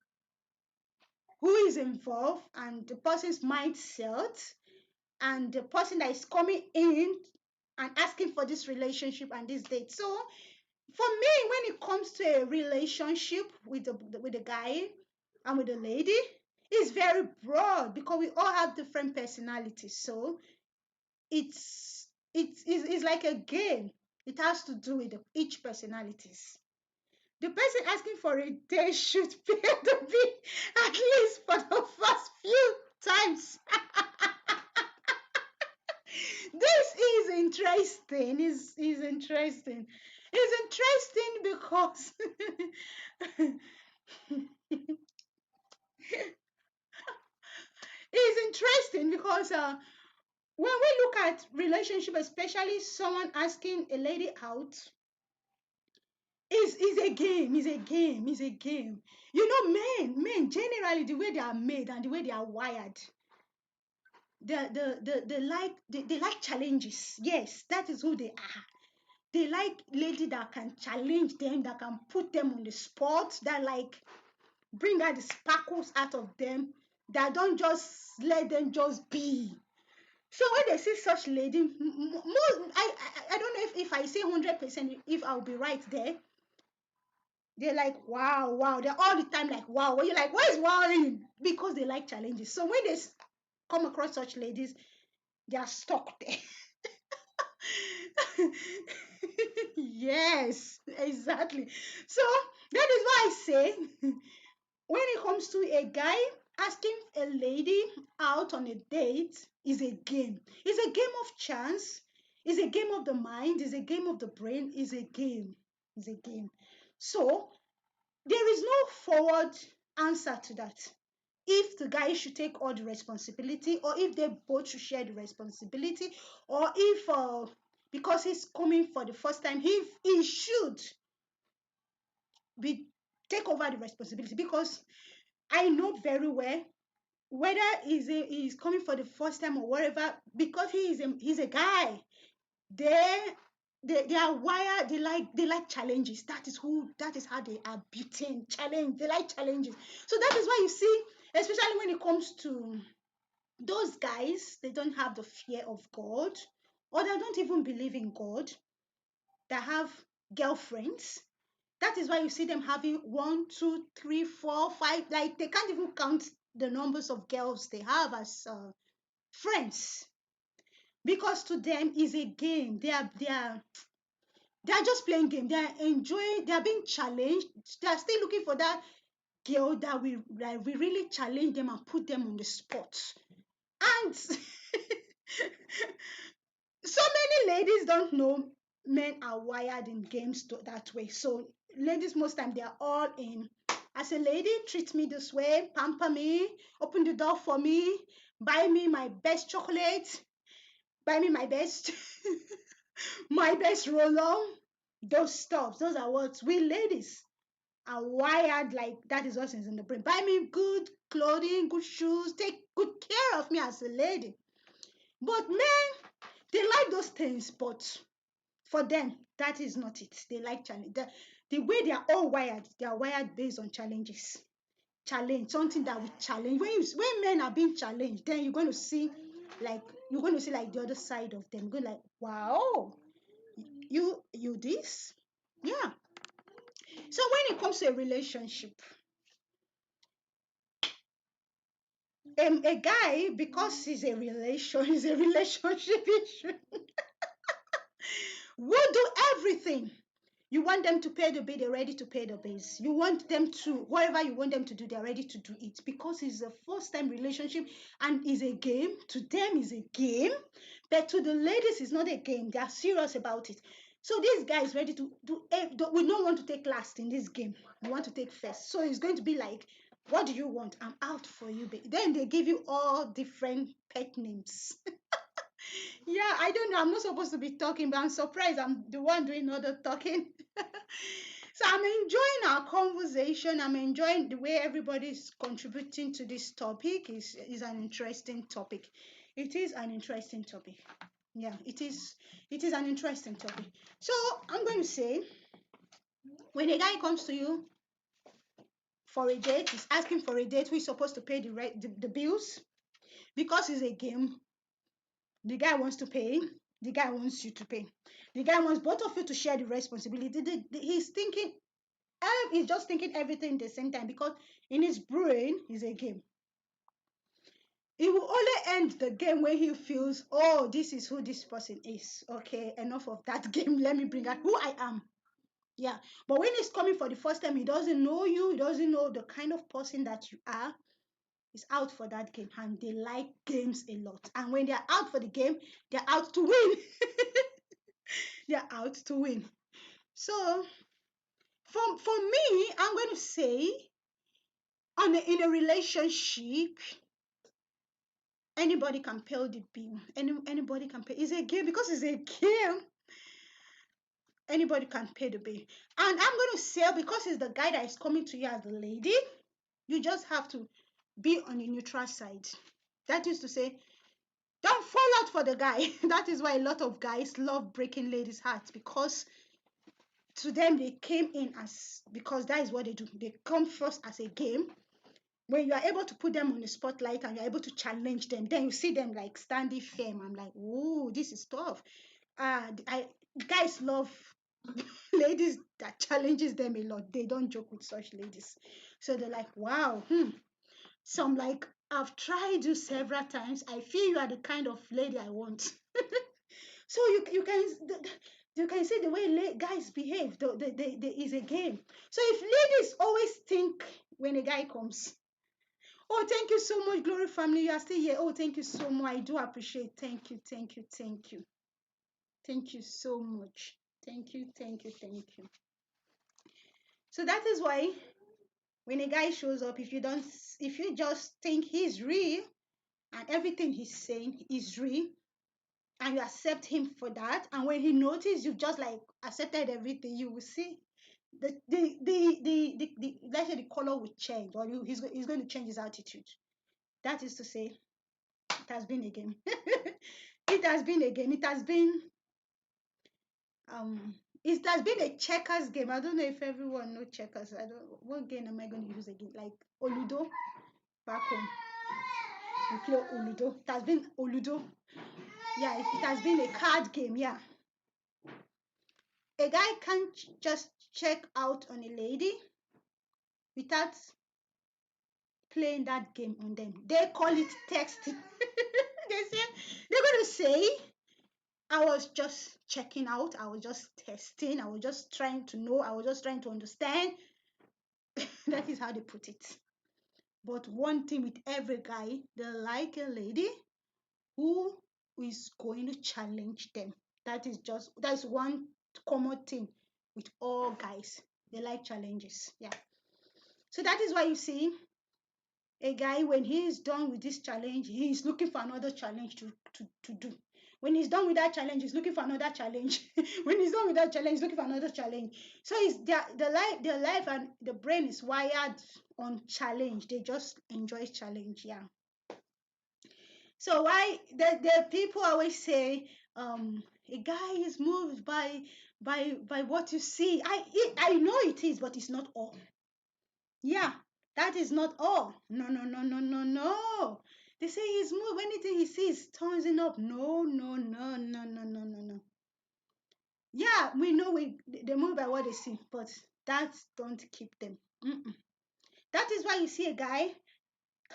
who is involved and the person's mindset and the person that is coming in and asking for this relationship and this date. So for me, when it comes to a relationship with the guy and with the lady, it's very broad because we all have different personalities. So it's like a game. It has to do with each personalities. The person asking for a date should pay the bill at least for the first few times. This is interesting. Is interesting. It's interesting because it's interesting because when we look at relationship, especially someone asking a lady out, is a game, is a game, is a game. You know, men generally the way they are made and the way they are wired, they like challenges. Yes, that is who they are. They like lady that can challenge them, that can put them on the spot, that like bring out the sparkles out of them, that don't just let them just be. So when they see such lady, most I don't know if I say 100% if I'll be right there. They're like, wow, wow. They're all the time like, wow. When you're like, what is wowing? Because they like challenges. So when they come across such ladies, they are stuck there. Yes, exactly. So that is why I say when it comes to a guy asking a lady out on a date is a game. It's a game of chance. It's a game of the mind. It's a game of the brain. It's a game. It's a game. So there is no forward answer to that. If the guy should take all the responsibility, or if they both should share the responsibility, or if because he's coming for the first time, he should be take over the responsibility, because I know very well whether he's coming for the first time or whatever, because he's a guy. They they are wired. They like challenges. That is how they are built challenge. They like challenges. So that is why you see, especially when it comes to those guys, they don't have the fear of God, or they don't even believe in God. That have girlfriends. That is why you see them having one, two, three, four, five. Like they can't even count the numbers of girls they have as friends, because to them is a game. They are just playing game. They are enjoying. They are being challenged. They are still looking for that girl that we really challenge them and put them on the spot. And so many ladies don't know men are wired in games that way. So ladies, most time they are all in. As a lady, treat me this way, pamper me, open the door for me, buy me my best chocolate, buy me my best my best roll on. Those stuff, those are what we ladies are wired like. That is what is in the brain. Buy me good clothing, good shoes, take good care of me as a lady. But men, they like those things, but for them, that is not it. They like challenge. The way they are all wired, they are wired based on challenges. Challenge, something that we challenge. When men are being challenged, then like you're going to see like the other side of them. Go like, wow, you this, yeah. So when it comes to a relationship, a guy, because he's a relationship issue, will do everything. You want them to pay the bill, they're ready to pay the bills. You want them to, whatever you want them to do, they're ready to do it, because it's a first time relationship and is a game. To them, is a game, but to the ladies, it's not a game. They are serious about it. So this guy is ready to do. We don't want to take last in this game. We want to take first. So it's going to be like, what do you want? I'm out for you, baby. Then they give you all different pet names. Yeah, I don't know. I'm not supposed to be talking, but I'm surprised I'm the one doing all the talking. So I'm enjoying our conversation. I'm enjoying the way everybody's contributing to this topic. Is an interesting topic. It is an interesting topic. Yeah, it is. It is an interesting topic. So I'm going to say, when a guy comes to you for a date, he's asking for a date. Who's supposed to pay the bills, because it's a game. The guy wants to pay. The guy wants you to pay. The guy wants both of you to share the responsibility. He's thinking, he's just thinking everything at the same time, because in his brain is a game. He will only end the game when he feels, oh, this is who this person is. Okay, enough of that game. Let me bring out who I am. Yeah. But when he's coming for the first time, he doesn't know you, he doesn't know the kind of person that you are. He's out for that game, and they like games a lot. And when they're out for the game, they're out to win. They're out to win. So for me, I'm going to say, in a relationship, anybody can pay the bill. Anybody can pay. It's a game, because it's a game. Anybody can pay the bill. And I'm going to say, because it's the guy that is coming to you as the lady, you just have to be on the neutral side. That is to say, don't fall out for the guy. That is why a lot of guys love breaking ladies' hearts, because to them they came in as, because that is what they do. They come first as a game. when you are able to put them on the spotlight and you're able to challenge them, then you see them like standing firm. I'm like, oh, this is tough. I guys love ladies that challenges them a lot. They don't joke with such ladies. So they're like, wow. So I'm like, I've tried you several times. I feel you are the kind of lady I want. So you can see the way guys behave. There is a game. So if ladies always think when a guy comes, oh, thank you so much, Glory family, you are still here. Oh, thank you so much. I do appreciate. Thank you, thank you, thank you, thank you so much. Thank you, thank you, thank you. So that is why when a guy shows up, if you just think he's real and everything he's saying is real, and you accept him for that, and when he notices you just like accepted everything, you will see the let's say the color will change, or he's going to change his attitude. That is to say, it has been a game. It has been a game. Um it has been a checkers game. I don't know if everyone knows checkers. I don't What game am I going to use again? Like Oludo back home. We play Oludo. It has been Oludo. Yeah, it has been a card game, yeah. A guy can't just check out on a lady without playing that game on them. They call it texting. They're going to say, I was just checking out, I was just testing, I was just trying to know, I was just trying to understand. That is how they put it. But one thing with every guy, they like a lady who is going to challenge them. That's one common thing with all guys. They like challenges. Yeah. So that is why you see a guy, when he is done with this challenge, he is looking for another challenge to do. When he's done with that challenge, he's looking for another challenge. When he's done with that challenge, he's looking for another challenge. So it's the life and the brain is wired on challenge. They just enjoy challenge. Yeah. So why the people always say a guy is moved by what you see. I know it is, but it's not all. Yeah, that is not all. No, no, no, no, no, no. They say he's moved. Anything he sees turns it up. No, no, no, no, no, no, no, no. Yeah, we know they move by what they see, but that don't keep them. Mm-mm. That is why you see a guy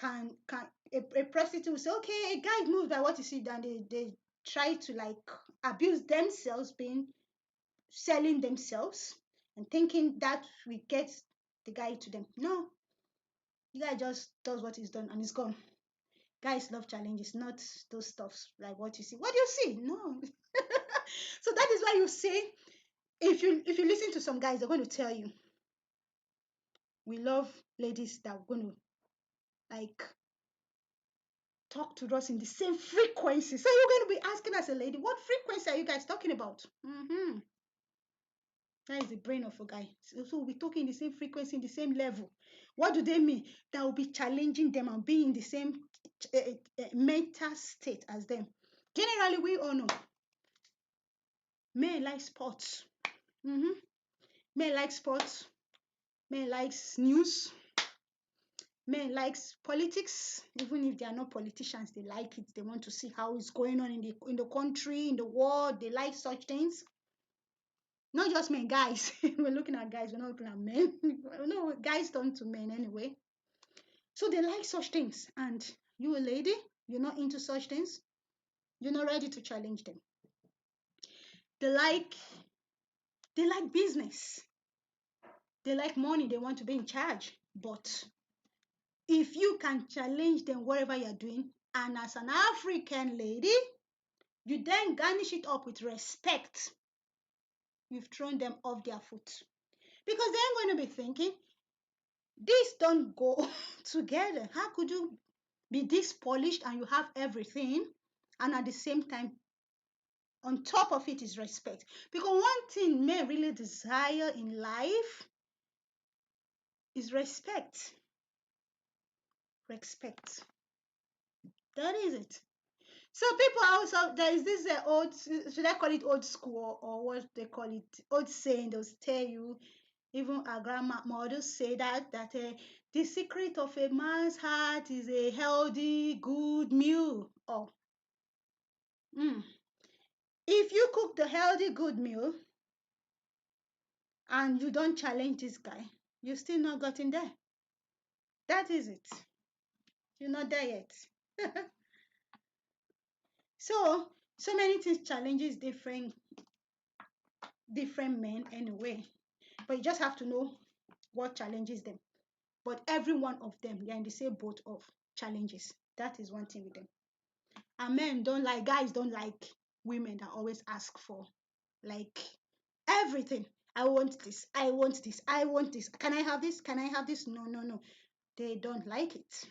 can a prostitute will say, okay, a guy moves by what you see, then they try to like abuse themselves, being selling themselves and thinking that we get the guy to them. No, the guy just does what he's done and he's gone. Guys love challenges, not those stuffs like what you see. What do you see? No. So that is why you say, if you listen to some guys, they're going to tell you, we love ladies that are going to like talk to us in the same frequency. So you're going to be asking as a lady, what frequency are you guys talking about? That is the brain of a guy. So we'll be talking the same frequency, in the same level. What do they mean? That will be challenging them and be in the same mental state as them. Generally, we all know men like sports. Men like sports. Men likes news. Men likes politics. Even if they are not politicians, they like it. They want to see how it's going on in the country, in the world. They like such things. Not just men, guys. We're looking at guys, we're not looking at men. No, guys turn to men anyway. So they like such things. And you, a lady, you're not into such things. You're not ready to challenge them. They like business. They like money. They want to be in charge. But if you can challenge them whatever you're doing, and as an African lady, you then garnish it up with respect, you've thrown them off their foot. Because they're going to be thinking, these don't go together. How could you be this polished and you have everything, and at the same time, on top of it is respect? Because one thing men really desire in life is respect. Respect. That is it. So people also, there is this old, should I call it old school, or what they call it, old saying, they'll tell you, even our grandmothers say that The secret of a man's heart is a healthy, good meal. Oh, mm. If you cook the healthy, good meal and you don't challenge this guy, you still not gotten there. That is it. You're not there yet. So, so many things challenges different men anyway. But you just have to know what challenges them. But every one of them, they're in the same boat of challenges. That is one thing with them. And men don't like, guys don't like women that always ask for like everything. I want this, I want this, I want this. Can I have this? Can I have this? No, no, no. They don't like it.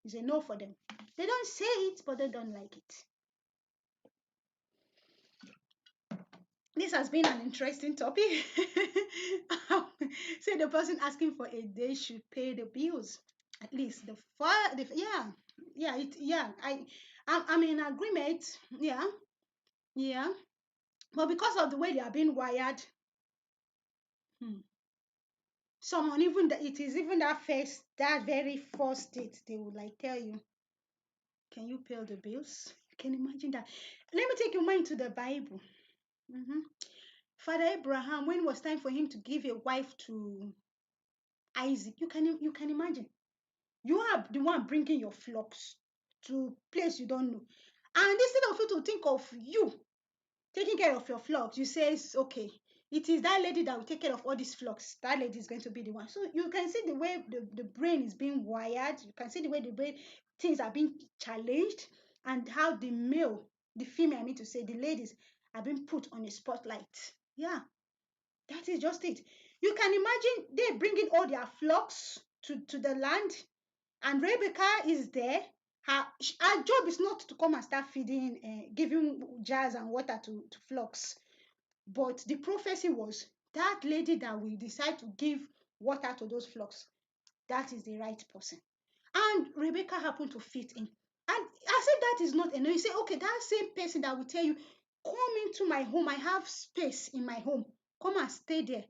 It's a no for them. They don't say it, but they don't like it. This has been an interesting topic. Say the person asking for a day should pay the bills. At least yeah, yeah. I'm in agreement. Yeah, yeah. But because of the way they are being wired, hmm, someone even that it is even that very first date they would like tell you, can you pay the bills? You can imagine that. Let me take your mind to the Bible. hmm Father Abraham, when it was time for him to give a wife to Isaac, you can imagine. You are the one bringing your flocks to place you don't know, and instead of you to think of you taking care of your flocks, you say, okay, it is that lady that will take care of all these flocks. That lady is going to be the one. So you can see the way the brain is being wired. You can see the way the brain things are being challenged, and how the female, I mean to say, the ladies are being put on a spotlight. Yeah, that is just it. You can imagine they bringing all their flocks to the land, and Rebecca is there. Her job is not to come and start feeding, giving jars and water to flocks. But the prophecy was that lady that will decide to give water to those flocks, that is the right person. And Rebecca happened to fit in. And I said, that is not enough. You say, okay, that same person that will tell you, come into my home, I have space in my home. Come and stay there.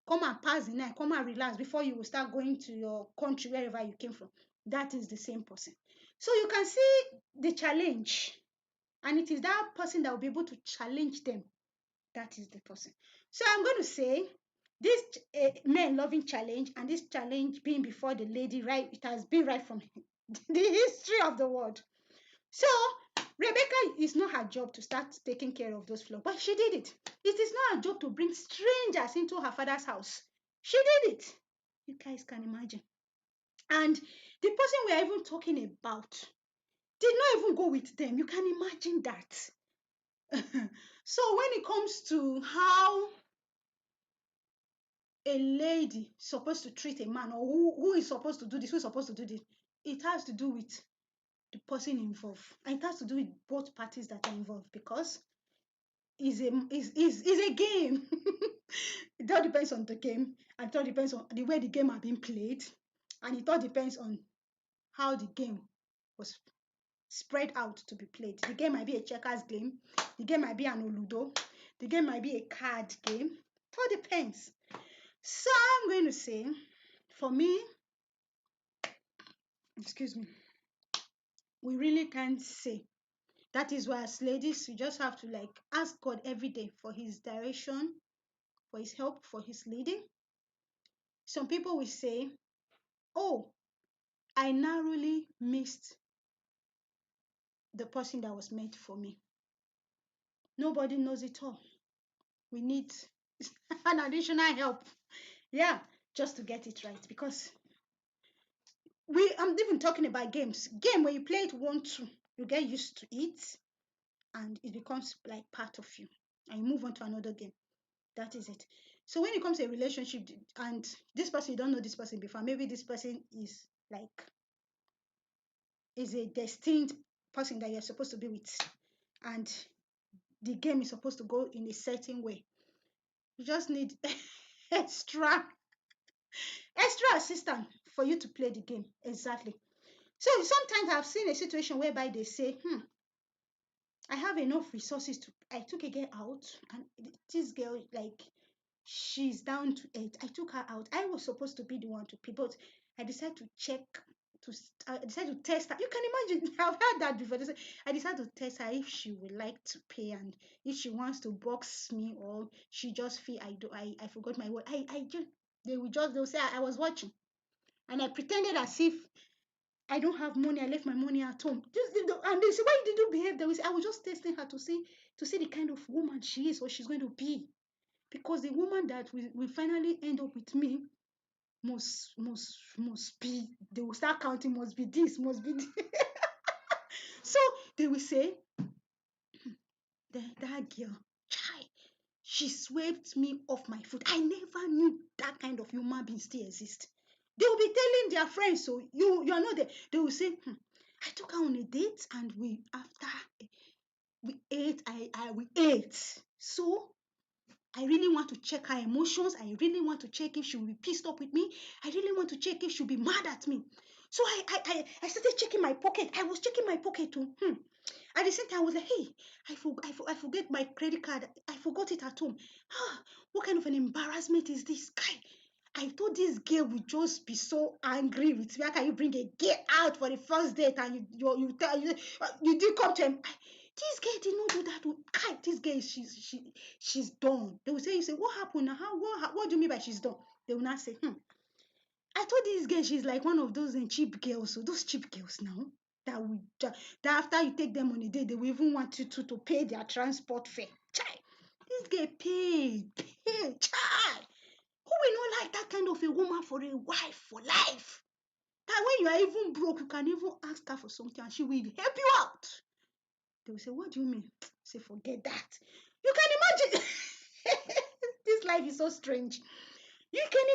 Come and pass the night. Come and relax before you will start going to your country, wherever you came from. That is the same person. So you can see the challenge. And it is that person that will be able to challenge them. That is the person. So I'm going to say this men loving challenge, and this challenge being before the lady, right? It has been right from the history of the world. So Rebecca, is not her job to start taking care of those flocks, but she did it. It is not her job to bring strangers into her father's house. She did it. You guys can imagine. And the person we are even talking about did not even go with them. You can imagine that. So when it comes to how a lady supposed to treat a man, or who is supposed to do this, who is supposed to do this, it has to do with the person involved, and it has to do with both parties that are involved, because is a game. It all depends on the game, and it all depends on the way the game are being played, and it all depends on how the game was spread out to be played. The game might be a checkers game, the game might be an oludo, the game might be a card game. It all depends. So I'm going to say, for me, excuse me, we really can't say. That is why, as ladies, you just have to like ask God every day for his direction, for his help, for his leading. Some people will say, oh, I narrowly missed the person that was meant for me. Nobody knows it all. We need an additional help. Yeah, just to get it right. Because I'm even talking about games. Game when you play it one, two, you get used to it, and it becomes like part of you. And you move on to another game. That is it. So when it comes to a relationship, and this person, you don't know this person before, maybe this person is like is a destined person that you're supposed to be with, and the game is supposed to go in a certain way. You just need extra assistant for you to play the game exactly. So sometimes I've seen a situation whereby they say, I have enough resources to, I took a girl out, and this girl, like, she's down to 8. I took her out. I was supposed to be the one to pay, but I decided to check. I decided to test her. You can imagine, I've heard that before. I decided to test her if she would like to pay and if she wants to box me or she just feel I forgot my word. I just they'll say I was watching and I pretended as if I don't have money. I left my money at home. And they say, why did you behave? They will say, I was just testing her to see the kind of woman she is or she's going to be. Because the woman that will finally end up with me must be, they will start counting, must be this, must be this. So they will say, that girl, chai, she swept me off my foot. I never knew that kind of human being still exists. They will be telling their friends, so you are not there. They will say, I took her on a date and after we ate, we ate. So I really want to check her emotions. I really want to check if she will be pissed off with me. I really want to check if she'll be mad at me. So I started checking my pocket. I was checking my pocket too. At the same time, I was like, hey, I forget my credit card. I forgot it at home. What kind of an embarrassment is this guy? I thought this girl would just be so angry with me. How can you bring a girl out for the first date and you tell you did come to him? This girl did not do that. This girl she's done. They will say, you say, what happened now? What do you mean by she's done? They will not say, I thought this girl, she's like one of those cheap girls. So those cheap girls now that after you take them on a date, they will even want you to pay their transport fare. Chai, this girl pay, chai. Who will not like that kind of a woman for a wife for life? That when you are even broke, you can even ask her for something and she will help you out. They will say, what do you mean? Say, forget that. You can imagine. This life is so strange. You can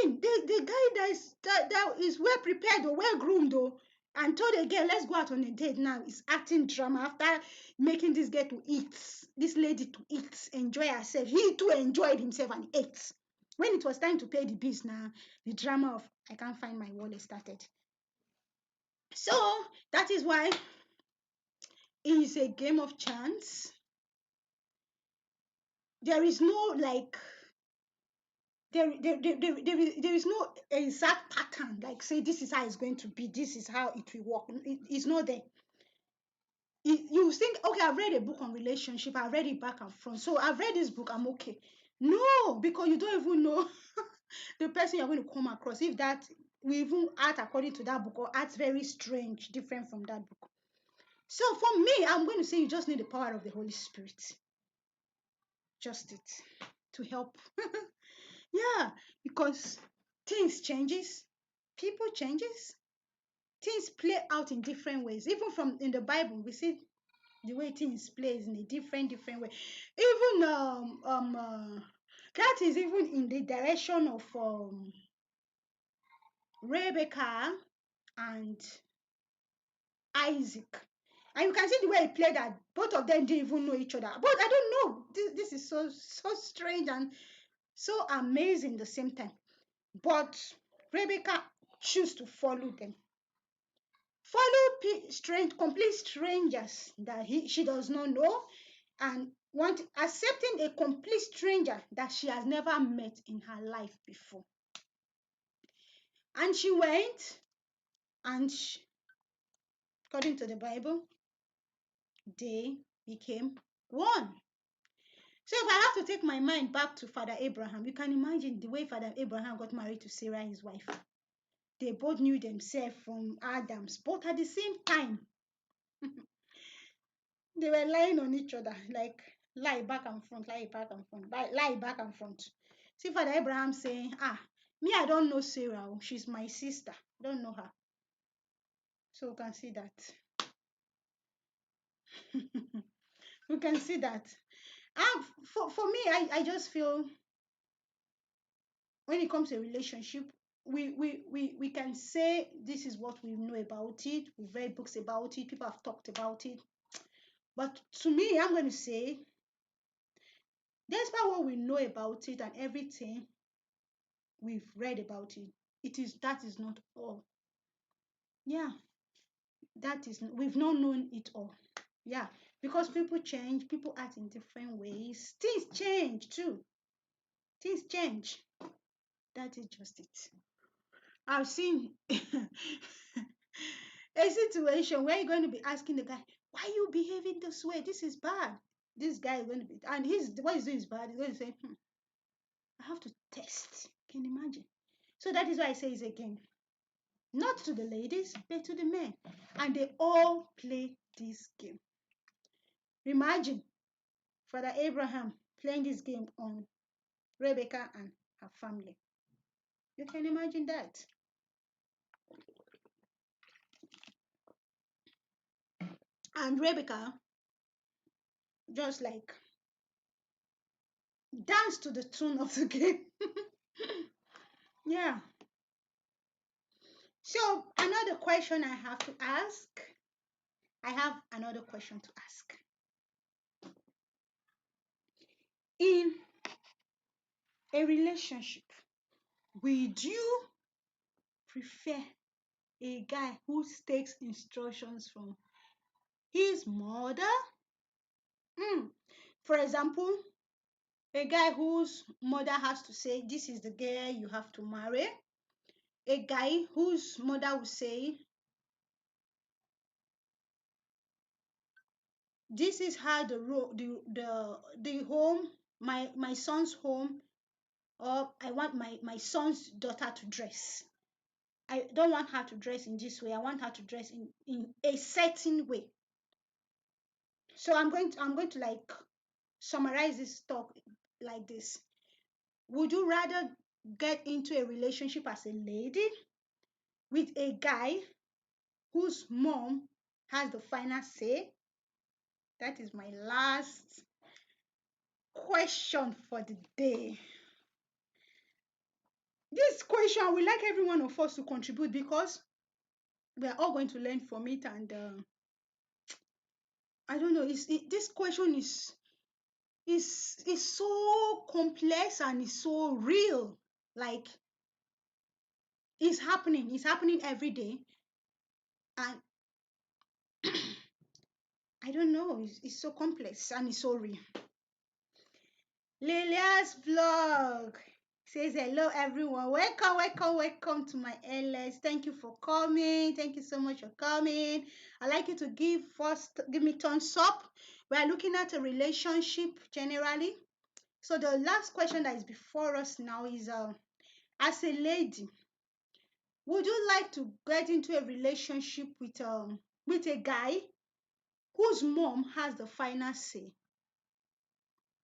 imagine the guy that is well prepared or well groomed though, and told a girl, let's go out on a date now, is acting drama after making this girl to eat, this lady to eat, enjoy herself. He too enjoyed himself and ate. When it was time to pay the bills now, the drama of I can't find my wallet started. So that is why it is a game of chance. There is no like there is no exact pattern like say this is how it's going to be, this is how it will work. It's not there. You think, okay, I've read a book on relationship, I've read it back and front, so I've read this book, I'm okay. No, because you don't even know the person you're going to come across, if that will even act according to that book or acts very strange, different from that book. So for me, I'm going to say you just need the power of the Holy Spirit. Just it to help. Yeah, because things changes, people changes, things play out in different ways. Even from in the Bible, we see the way things plays in a different way. Even that is even in the direction of Rebecca and Isaac. And you can see the way it played that both of them didn't even know each other. But I don't know. This is so strange and so amazing at the same time. But Rebecca choose to follow them. Follow complete strangers that she does not know, and accepting a complete stranger that she has never met in her life before. And she went, and according to the Bible, they became one. So if I have to take my mind back to Father Abraham, you can imagine the way Father Abraham got married to Sarah, his wife. They both knew themselves from Adam's, but at the same time, they were lying on each other, like lie back and front, lie back and front, lie back and front. See Father Abraham saying, me, I don't know Sarah. She's my sister. I don't know her. So we can see that. We can see that. For me, I just feel when it comes to a relationship, we can say this is what we know about it. We've read books about it. People have talked about it. But to me, I'm going to say, despite what we know about it and everything we've read about it, that is not all. Yeah, that is we've not known it all. Yeah, because people change, people act in different ways. Things change too. Things change. That is just it. I've seen a situation where you're going to be asking the guy, why are you behaving this way? This is bad. This guy is going to be, and he's what he's doing is bad. He's going to say, I have to test. Can you imagine? So that is why I say it's a game. Not to the ladies, but to the men. And they all play this game. Imagine Father Abraham playing this game on Rebecca and her family. You can imagine that. And Rebecca just like danced to the tune of the game. Yeah. So another question I have to ask. I have another question to ask. In a relationship, would you prefer a guy who takes instructions from his mother? For example, a guy whose mother has to say, this is the girl you have to marry. A guy whose mother will say, this is how the home, my son's home, or I want my son's daughter to dress. I don't want her to dress in this way. I want her to dress in a certain way. So I'm going to like summarize this talk like this. Would you rather get into a relationship as a lady with a guy whose mom has the final say? That is my last question for the day. This question, I would like every one of us to contribute because we are all going to learn from it. And I don't know, this question is so complex and it's so real. Like it's happening every day. And I don't know, it's so complex and it's so real. Lilia's vlog says hello everyone. Welcome, welcome, welcome to my LS. Thank you for coming. Thank you so much for coming. I'd like you to give me thumbs up. We are looking at a relationship generally. So the last question that is before us now is as a lady, would you like to get into a relationship with a guy whose mom has the final say?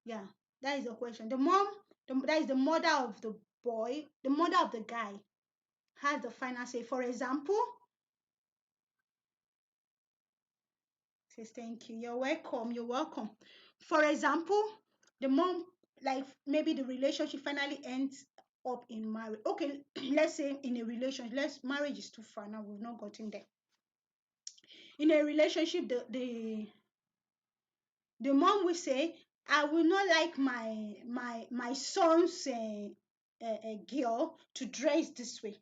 Yeah, that is the question. The mom, that is the mother of the boy, the mother of the guy has the final say. For example, says thank you. You're welcome. You're welcome. For example, the mom, like maybe the relationship finally ends up in marriage. Okay, let's say in a relationship, marriage is too far now. We've not gotten there. In a relationship, the mom will say, I will not like my son's girl to dress this way.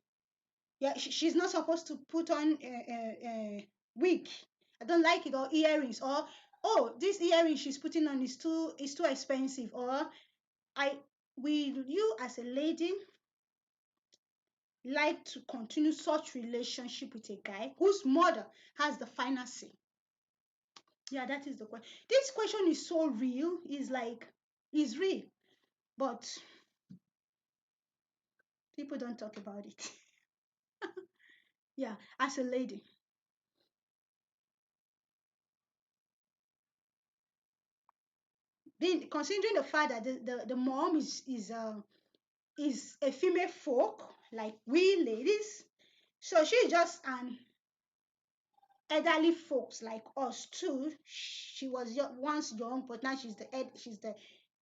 Yeah, she's not supposed to put on a wig. I don't like it. Or earrings. Or, oh, this earring she's putting on is too expensive. Or I will you as a lady like to continue such relationship with a guy whose mother has the final say? Yeah, that is the question. This question is so real. Is real, but people don't talk about it. Yeah, as a lady, being considering the fact that the mom is a female folk like we ladies, so she's just an elderly folks like us too. She was once young, but now she's the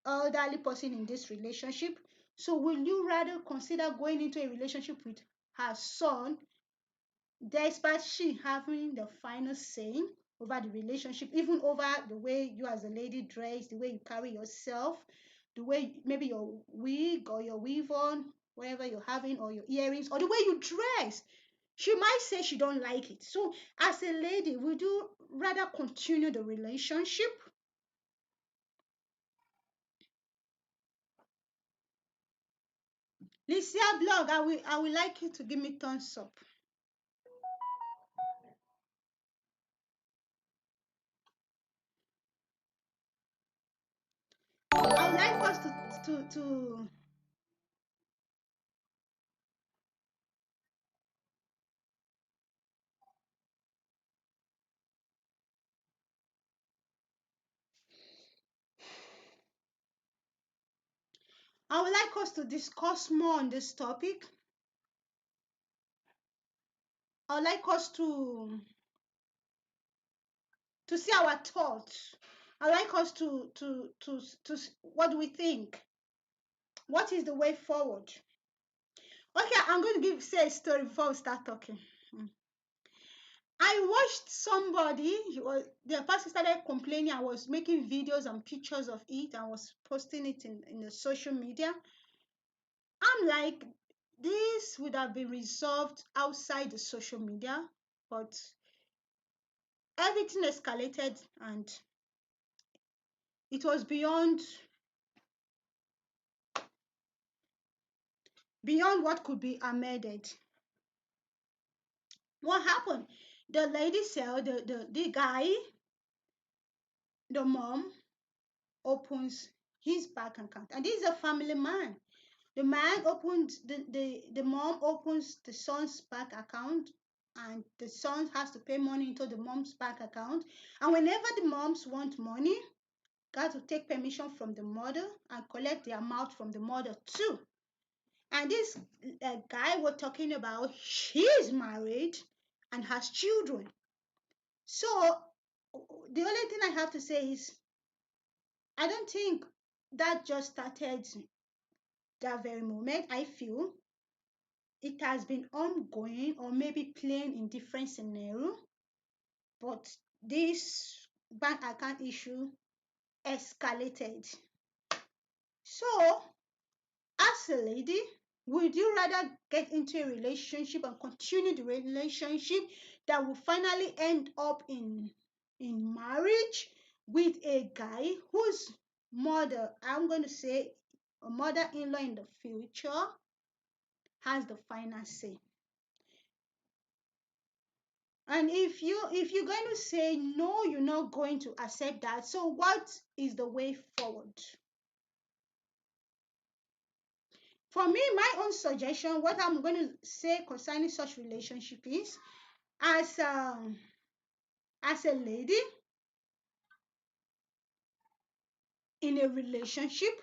elderly person in this relationship. So will you rather consider going into a relationship with her son despite she having the final say over the relationship, even over the way you as a lady dress, the way you carry yourself, the way maybe your wig or your weave on, whatever you're having, or your earrings, or the way you dress? She might say she don't like it. So as a lady, would you rather continue the relationship? Licia blog, I will like you to give me thumbs up. I would like us to I would like us to discuss more on this topic. I would like us to see our thoughts. I would like us to what do we think? What is the way forward? Okay, I'm going to say a story before we start talking. I watched somebody, the person started complaining. I was making videos and pictures of it and was posting it in the social media. I'm like, this would have been resolved outside the social media, but everything escalated and it was beyond what could be amended. What happened? The lady said the guy, the mom, opens his bank account. And this is a family man. The man opened the mom opens the son's bank account, and the son has to pay money into the mom's bank account. And whenever the moms want money, got to take permission from the mother and collect the amount from the mother too. And this guy we're talking about, she's married and has children. So the only thing I have to say is I don't think that just started that very moment. I feel it has been ongoing or maybe playing in different scenario, but this bank account issue escalated. So, as a lady, would you rather get into a relationship and continue the relationship that will finally end up in marriage with a guy whose mother, I'm going to say a mother-in-law in the future, has the final say? And if you're going to say no, you're not going to accept that. So what is the way forward? For me, my own suggestion, what I'm going to say concerning such relationship is, as as a lady in a relationship,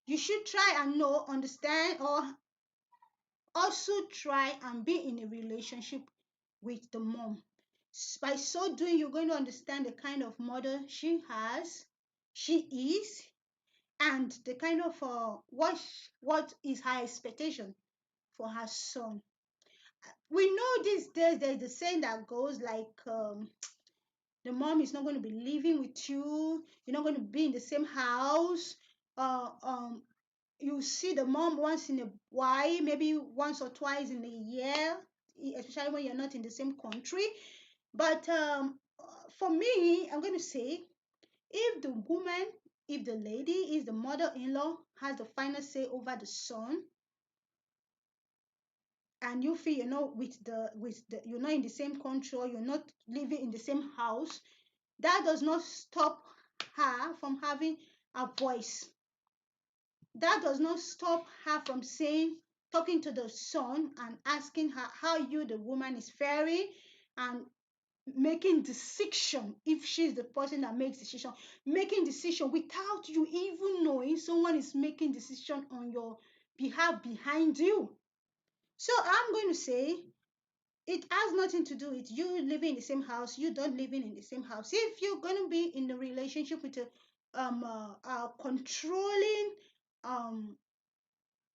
you should try and know, understand, or also try and be in a relationship with the mom. By so doing, you're going to understand the kind of mother she is, and the kind of what is her expectation for her son. We know these days there's the saying that goes like, the mom is not going to be living with you, you're not going to be in the same house. uh, um, you see the mom once in a while, maybe once or twice in a year, especially when you're not in the same country. But for me, I'm going to say, if the woman, if the lady is the mother-in-law, has the final say over the son, and you feel with the you're not in the same country, or you're not living in the same house, that does not stop her from having a voice. That does not stop her from saying, talking to the son and asking her how you, the woman, is faring, and making decision. If she's the person that makes decision, making decision without you even knowing someone is making decision on your behalf behind you. So I'm going to say, it has nothing to do with you living in the same house, you don't living in the same house. If you're going to be in a relationship with a controlling um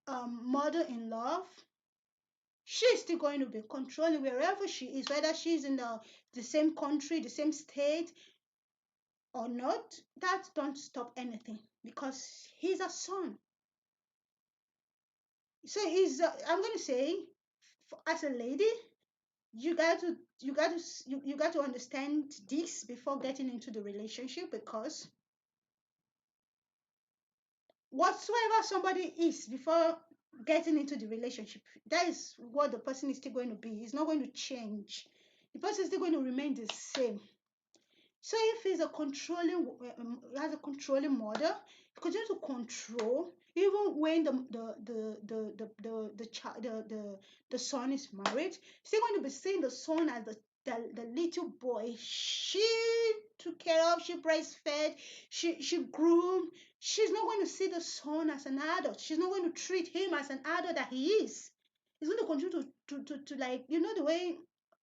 mother-in-law, she's still going to be controlling wherever she is, whether she's in the same country, the same state or not. That don't stop anything, because he's a son. So he's I'm going to say, as a lady, you got to understand this before getting into the relationship, because whatsoever somebody is before getting into the relationship. That is what the person is still going to be. It's not going to change. The person is still going to remain the same. So if he's a controlling, has a controlling mother, he continues to control even when the son is married. Still going to be seeing the son as the little boy she took care of, she breastfed, she groomed. She's not going to see the son as an adult. She's not going to treat him as an adult that he is. He's going to continue to like, you know, the way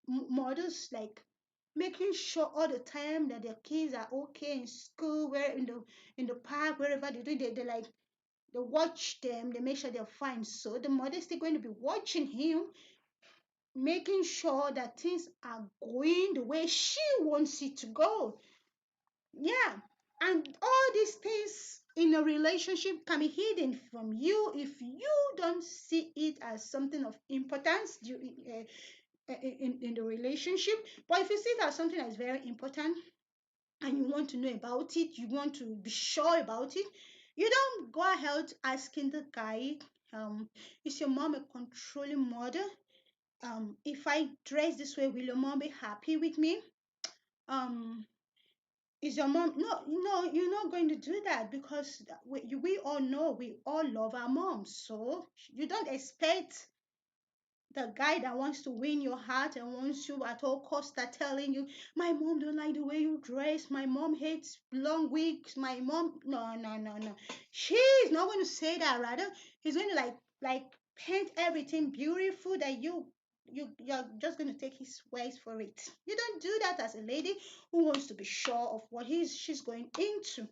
mothers like making sure all the time that their kids are okay in school, where in the park, wherever they do, they like they watch them, they make sure they're fine. So the mother is still going to be watching him, making sure that things are going the way she wants it to go. Yeah. And all these things in a relationship can be hidden from you if you don't see it as something of importance in the relationship. But if you see it as something that is very important, and you want to know about it, you want to be sure about it, you don't go ahead asking the guy, um, is your mom a controlling mother? If I dress this way, will your mom be happy with me? Um, is your mom no, you're not going to do that because we all know we all love our moms. So you don't expect the guy that wants to win your heart and wants you at all costs start telling you, my mom don't like the way you dress, my mom hates long wigs, my mom, no, no, no, no. She's not going to say that. Rather, he's going to like paint everything beautiful that you're just going to take his words for it. You don't do that as a lady who wants to be sure of what she's going into.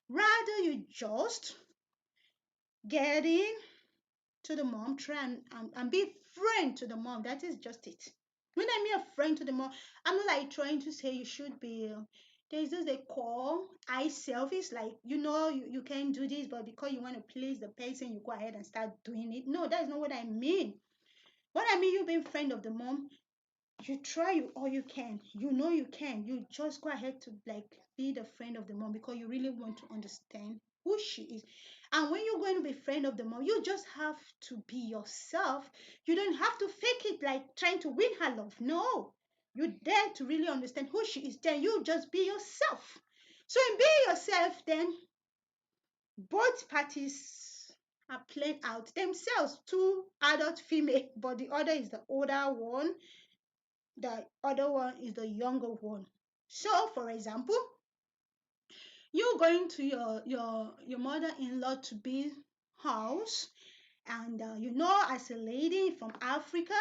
Rather, you just get in to the mom, try and be friend to the mom. That is just it. When I mean a friend to the mom, I'm not like trying to say you should be. There's this they call I selfish, like you know you can't do this, but because you want to please the person, you go ahead and start doing it. No, that is not what I mean. What I mean, you being friend of the mom, you try you all you can, you know you can, you just go ahead to like be the friend of the mom because you really want to understand who she is. And when you're going to be friend of the mom, you just have to be yourself. You don't have to fake it like trying to win her love. No, you dare to really understand who she is, then you just be yourself. So in being yourself, then both parties are playing out themselves, two adult female, but the other is the older one, the other one is the younger one. So, for example, you going to your mother-in-law to be house, and you know, as a lady from Africa,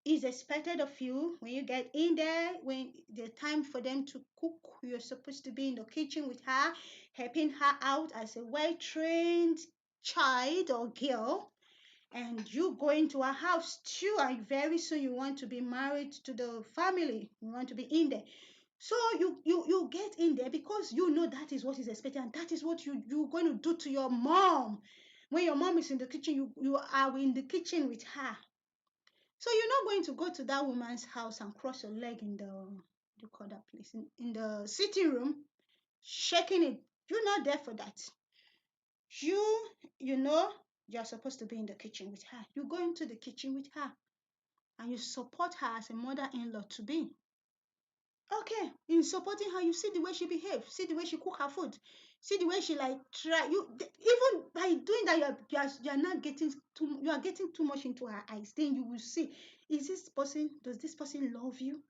it's expected of you when you get in there, when the time for them to cook, you're supposed to be in the kitchen with her, helping her out as a well-trained child or girl. And you go into a house too, and very soon you want to be married to the family, you want to be in there. So you get in there because you know that is what is expected, and that is what you're going to do to your mom. When your mom is in the kitchen, you are in the kitchen with her. So you're not going to go to that woman's house and cross your leg in the, you call that place, in the sitting room, shaking it. You're not there for that. You know you're supposed to be in the kitchen with her. You go into the kitchen with her and you support her as a mother-in-law to be. Okay, in supporting her, you see the way she behaves, see the way she cook her food, see the way she like try you. Even by doing that, you're not getting too, you are getting too much into her eyes. Then you will see, is this person, does this person love you?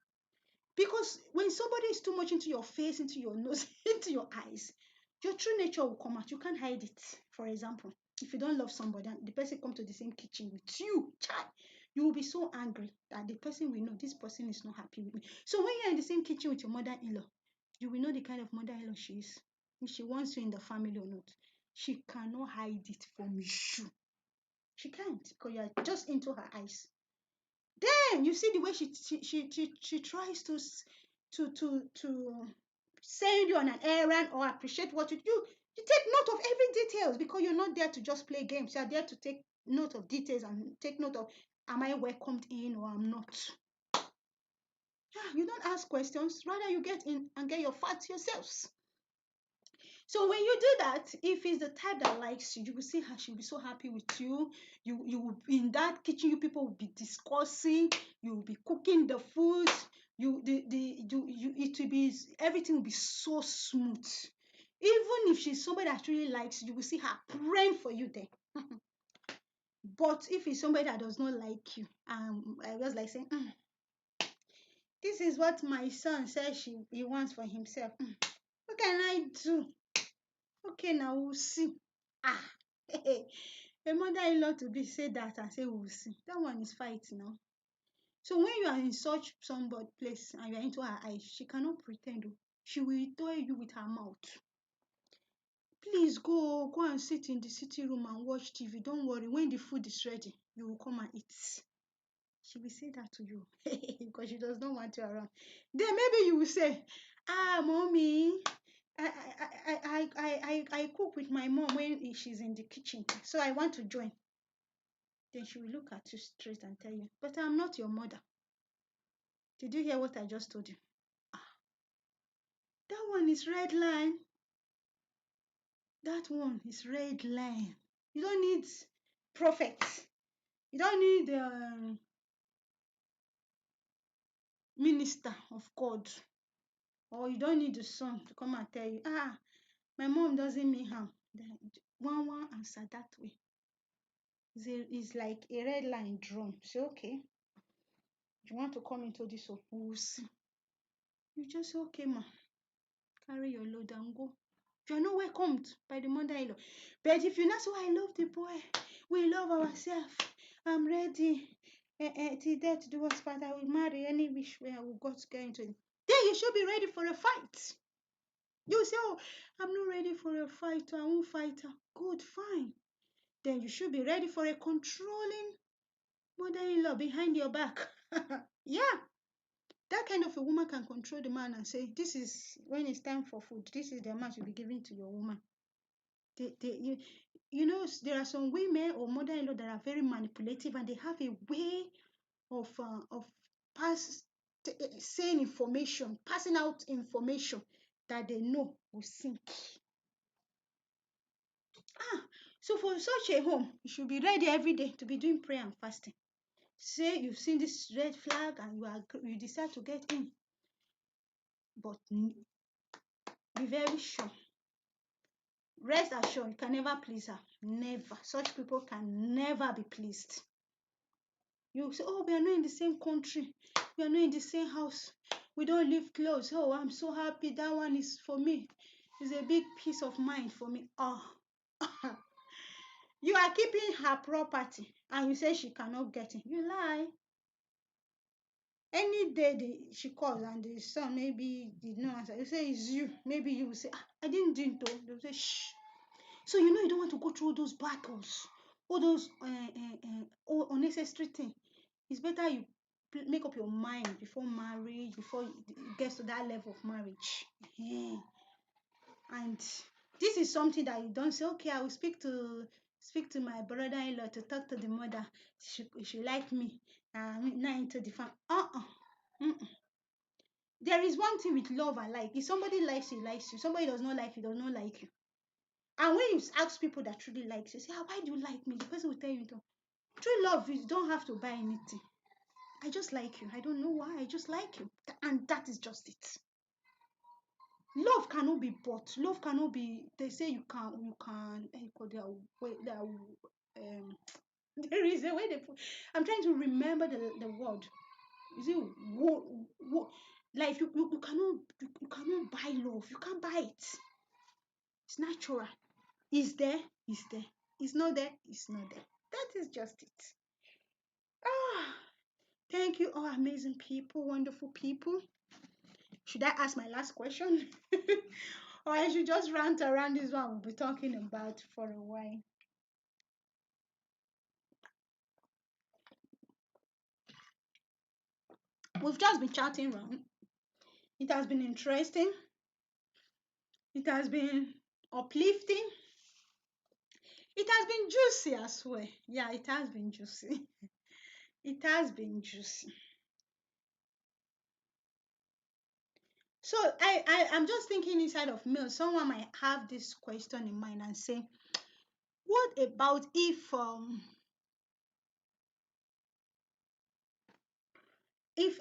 Because when somebody is too much into your face, into your nose, into your eyes, your true nature will come out. You can't hide it. For example, if you don't love somebody and the person come to the same kitchen with you, child, you will be so angry that the person will know this person is not happy with me. So when you're in the same kitchen with your mother-in-law, you will know the kind of mother-in-law she is. If she wants you in the family or not, she cannot hide it from you. She can't because you're just into her eyes. Then you see the way she tries to send you on an errand or appreciate what you take note of every details because you're not there to just play games. You're there to take note of details and take note of, am I welcomed in or I'm not? Yeah, you don't ask questions, rather you get in and get your facts yourselves. So when you do that, if it's the type that likes you, you will see her, she'll be so happy with you. You will in that kitchen, you people will be discussing, you will be cooking the food, it will be everything will be so smooth. Even if she's somebody that really likes you, you will see her praying for you there. But if it's somebody that does not like you, I was like saying, this is what my son says he wants for himself. What can I do? Okay, now we'll see. Ah, a mother-in-law to be say that and say we'll see. That one is fight now. So when you are in such somebody place and you are into her eyes, she cannot pretend. She will tell you with her mouth. Please go and sit in the sitting room and watch TV. Don't worry. When the food is ready, you will come and eat. She will say that to you because she does not want you around. Then maybe you will say, mommy, I cook with my mom when she's in the kitchen, so I want to join. Then she will look at you straight and tell you, but I'm not your mother. Did you hear what I just told you? Ah, that one is red line. That one is red line. You don't need prophets. You don't need minister of God. Or you don't need the son to come and tell you, my mom doesn't mean harm. Then one answer that way. It's like a red line drawn. Say, okay, you want to come into this, we'll see. You just say, okay, ma, carry your load and go. You are not welcomed by the mother-in-law. But if you not say, I love the boy, we love ourselves, I'm ready. Till death do us part, I will marry any wish where I will go to get into it. Then you should be ready for a fight. You say, I'm not ready for a fight, I won't fight her. Good, fine. Then you should be ready for a controlling mother-in-law behind your back. Yeah, that kind of a woman can control the man and say, this is when it's time for food, this is the amount you'll be giving to your woman. You know, there are some women or mother-in-law that are very manipulative and they have a way of pass, saying information, passing out information that they know will sink. So for such a home, you should be ready every day to be doing prayer and fasting. Say you've seen this red flag and you decide to get in, but be very sure. Rest assured, you can never please her. Never. Such people can never be pleased. You say, we are not in the same country. We are not in the same house. We don't live close. Oh, I'm so happy. That one is for me. It's a big peace of mind for me. You are keeping her property and you say she cannot get it. You lie. Any day she calls and the son maybe did not answer, you say it's you. Maybe you will say, I didn't do it. They will say, shh. So you know you don't want to go through all those battles, all those all unnecessary things. It's better you make up your mind before marriage, before it gets to that level of marriage. Yeah. And this is something that you don't say, okay, I will speak to my brother-in-law to talk to the mother. She like me. Not into the family. There is one thing with love and like. If somebody likes you, he likes you. Somebody does not like you, does not like you. And when you ask people that truly like you, say, why do you like me? The person will tell you, true love, you don't have to buy anything. I just like you. I don't know why. I just like you. And that is just it. Love cannot be bought. Love cannot be, they say there is a way they put, I'm trying to remember the word. Is it like you cannot buy love. You can't buy it. It's natural. It's there, it's there. It's not there, it's not there. That is just it. Thank you, all amazing people, wonderful people. Should I ask my last question? Or I should just rant around this one we'll be talking about for a while? We've just been chatting around. It has been interesting. It has been uplifting. It has been juicy as well. Yeah, it has been juicy. It has been juicy. So I'm just thinking inside of me, someone might have this question in mind and say, what about if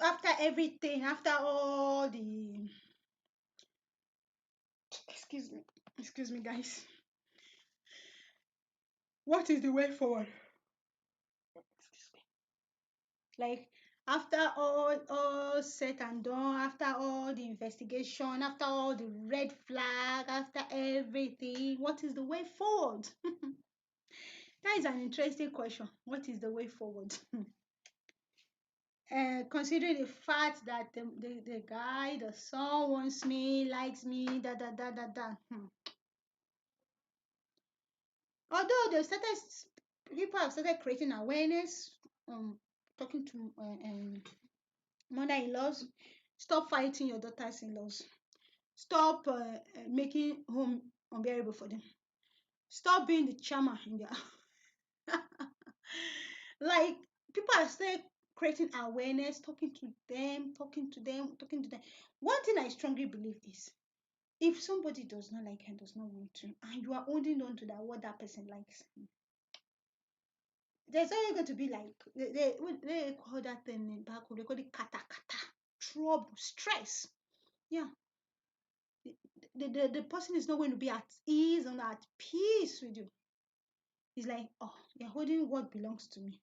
after everything, after all the excuse me, excuse me guys, what is the way forward? Excuse me. Like after all said and done, after all the investigation, after all the red flag, after everything, what is the way forward? That is an interesting question. What is the way forward? Considering the fact that the guy, the son wants me, likes me, da da da da da. Although people have started creating awareness, talking to mother-in-laws, stop fighting your daughters-in-laws. Stop making home unbearable for them. Stop being the charmer in their like people are still creating awareness, talking to them, talking to them, talking to them. One thing I strongly believe is if somebody does not like and does not want to, and you are holding on to that what that person likes, there's always going to be like they call that thing in back they call it kata kata, trouble, stress. Yeah, the person is not going to be at ease and at peace with you. It's like, oh, you're holding what belongs to me.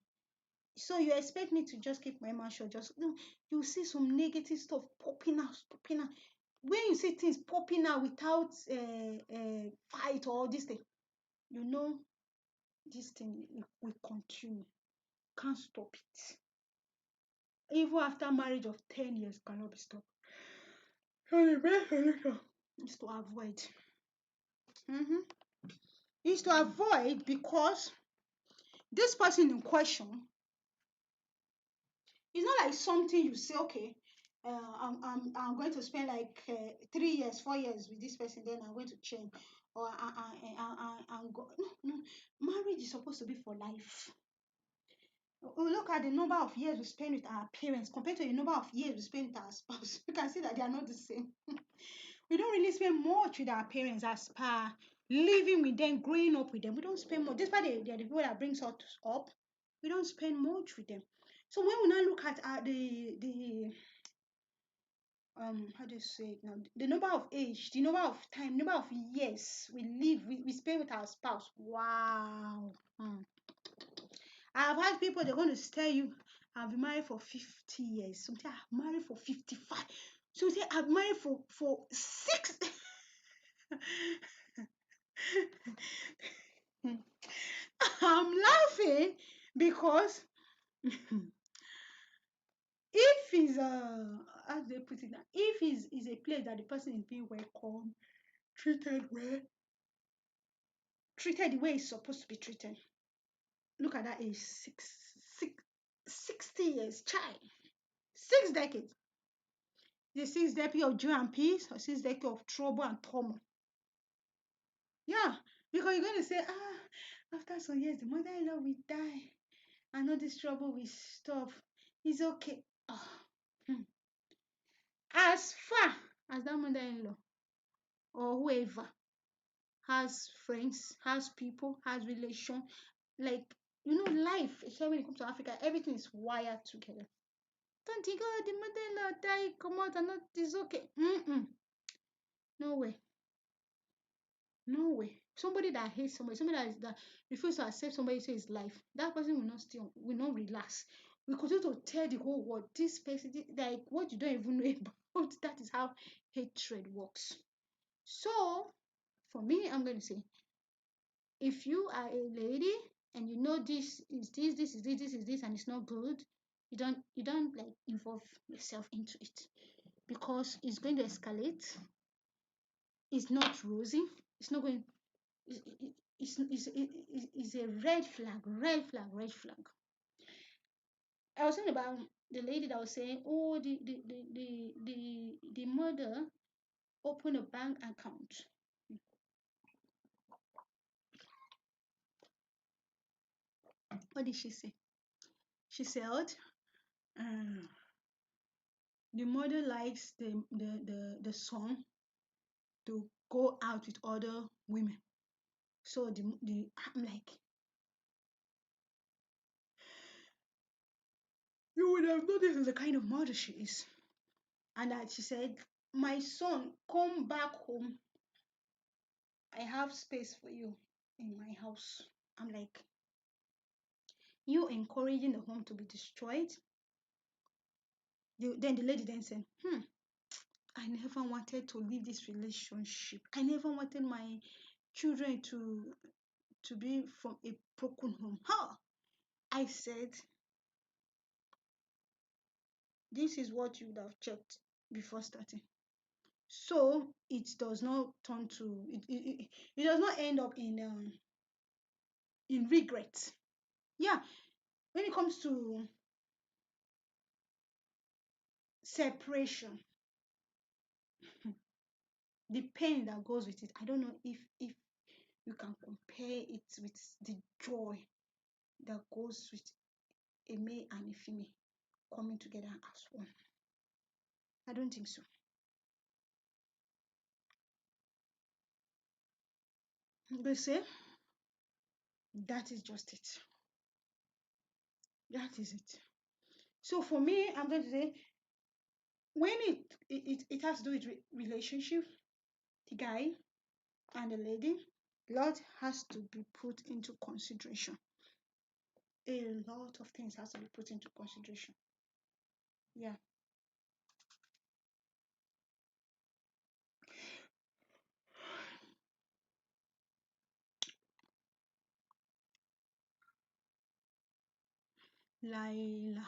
So you expect me to just keep my mouth shut? Just no, you see some negative stuff popping out, popping out. When you see things popping out without fight or this thing, you know this thing will continue. Can't stop it. Even after marriage of 10 years, cannot be stopped. So the best solution is to avoid. Mm-hmm. Is to avoid because this person in question it's not like something you say, okay, I'm going to spend like 3 years, 4 years with this person, then I'm going to change. Or I'm go. No, no. Marriage is supposed to be for life. We look at the number of years we spend with our parents compared to the number of years we spend with our spouse. You can see that they are not the same. We don't really spend much with our parents as per living with them, growing up with them. We don't spend much. Despite they're the people that brings us up, we don't spend much with them. So when we now look at the how do you say it now? The number of age, the number of time, number of years we live, we spend with our spouse. Wow. I've had people they're going to tell you, I've been married for 50 years. Some say I've married for 55. Some say I've married for 6. I'm laughing because if it's how do they put it now? If is a place that the person is being welcome, treated well, treated the way it's supposed to be treated. Look at that age, 60 years, child. 6 decades. The 6 decades of joy and peace, or 6 decades of trouble and turmoil. Yeah, because you're going to say, after some years, the mother-in-law will die. I know this trouble will stop. It's okay. Oh. As far as that mother-in-law or whoever has friends, has people, has relation, like life, especially when it comes to Africa, everything is wired together. Don't think, oh, the mother-in-law die, come out and not it's okay. No way. No way. Somebody that hates somebody that refuses to accept somebody to his life, that person will not relax. We continue to tell the whole world this person, like what you don't even know about. That is how hatred works. So, for me, I'm going to say, if you are a lady and you know this is this, and it's not good, you don't like involve yourself into it because it's going to escalate. It's not rosy. It's not going. It's a red flag, red flag, red flag. I was talking about the lady that was saying, oh, the mother opened a bank account. What did she say? She said, uh, The mother likes the son to go out with other women. So the I'm like, you would have known this is the kind of mother she is. And that she said, my son, come back home. I have space for you in my house. I'm like, you encouraging the home to be destroyed. Then the lady then said, I never wanted to leave this relationship. I never wanted my children to be from a broken home. Huh? I said, this is what you would have checked before starting. So it does not turn to it does not end up in regret. Yeah, when it comes to separation, the pain that goes with it, I don't know if you can compare it with the joy that goes with a male and a female coming together as one. I don't think so. They say that is just it. That is it. So for me, I'm going to say when it has to do with relationship, the guy and the lady, lot has to be put into consideration. A lot of things has to be put into consideration. Yeah. Laila.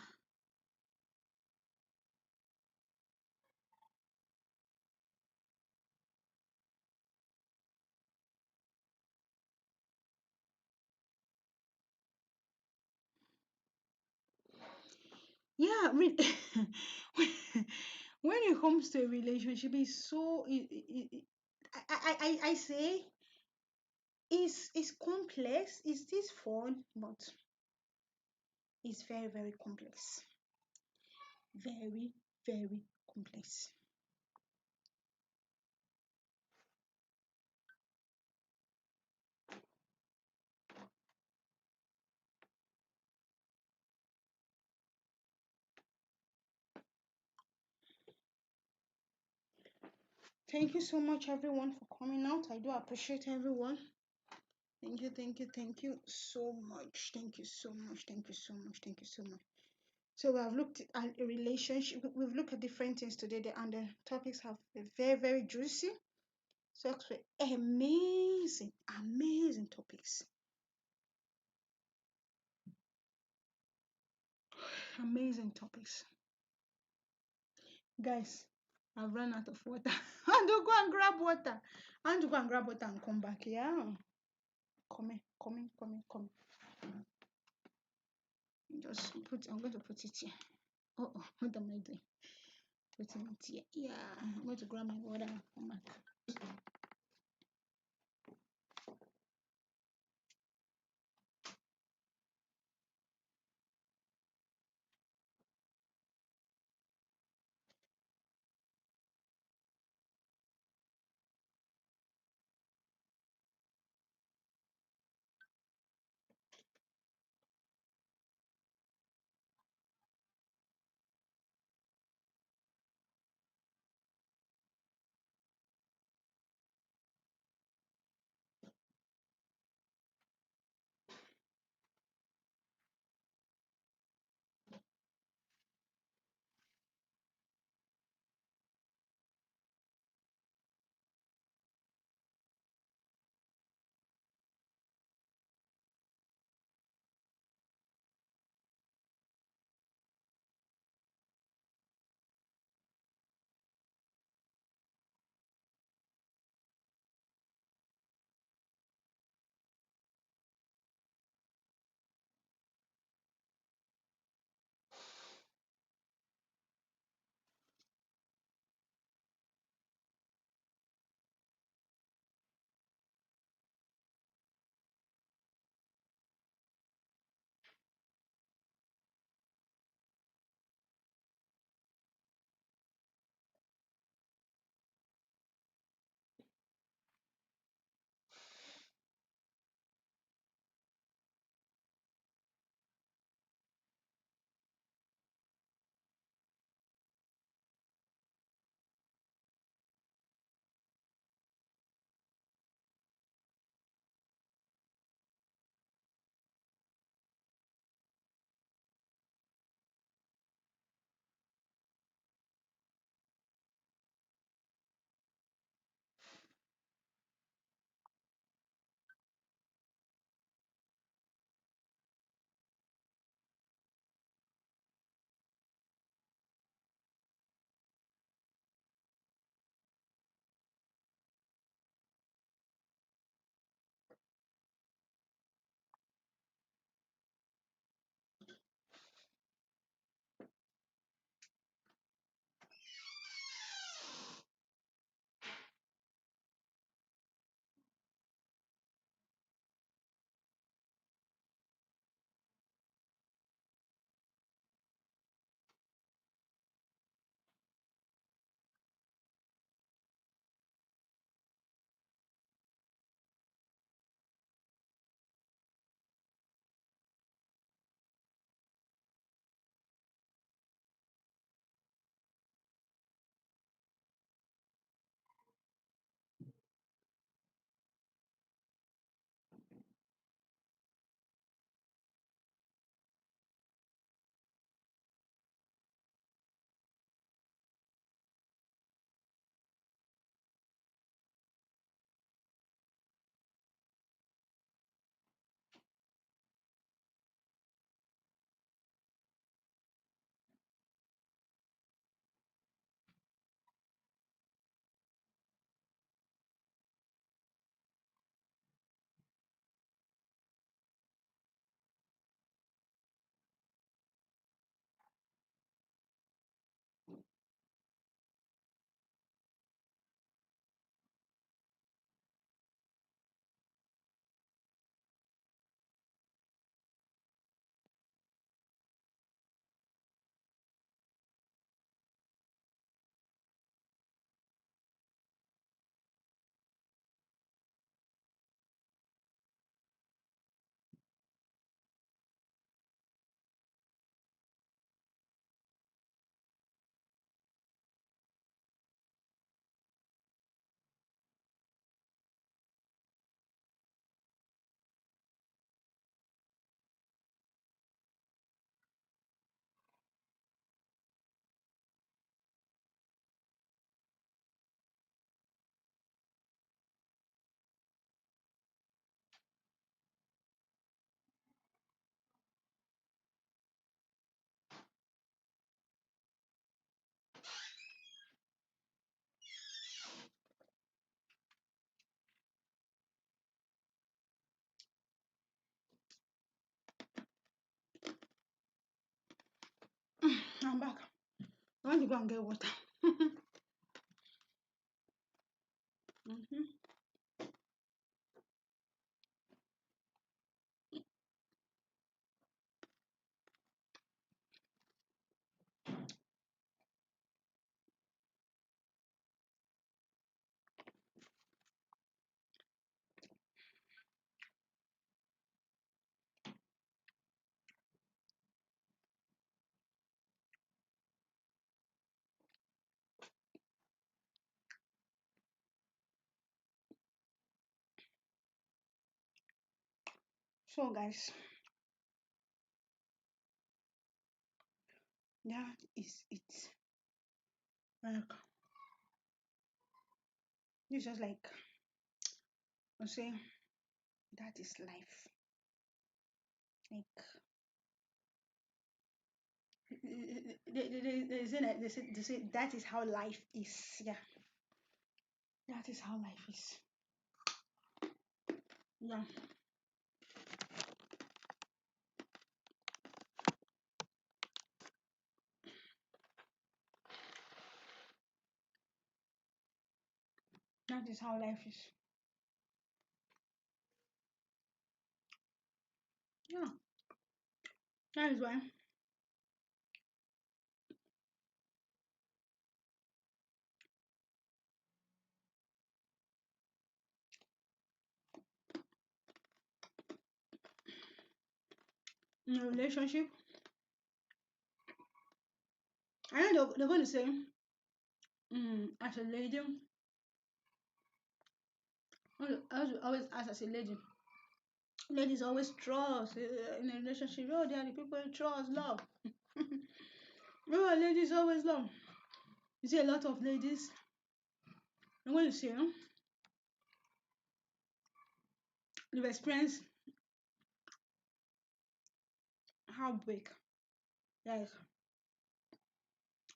Yeah, when it comes to a relationship, it's so I say it's complex. It's this fun, but it's very very complex. Very very complex. Thank you so much, everyone, for coming out. I do appreciate everyone. Thank you, thank you, thank you so much. Thank you so much. Thank you so much. Thank you so much. So we have looked at a relationship. We've looked at different things today, and the topics have been very, very juicy. So actually, amazing, amazing topics. Amazing topics. Guys, I've run out of water. I want to go and grab water. I want to go and grab water and come back. Yeah. Coming, coming, coming, coming. I'm going to put it here. Oh, what am I doing? Putting it here. Yeah, I'm going to grab my water and come back. I'm back. I want to go and get water. Mhm. So, guys, that is it. Like, it's just like I say, that is life. Like, they say that is how life is. Yeah, that is how life is. Yeah, that is how life is. Yeah, that is why in a relationship, I know they're going to say, as a lady, always as a lady, ladies always trust in a relationship. Oh, they are the people you trust, love. Oh, ladies always love. You see a lot of ladies. I'm going to say, you've experienced heartbreak, like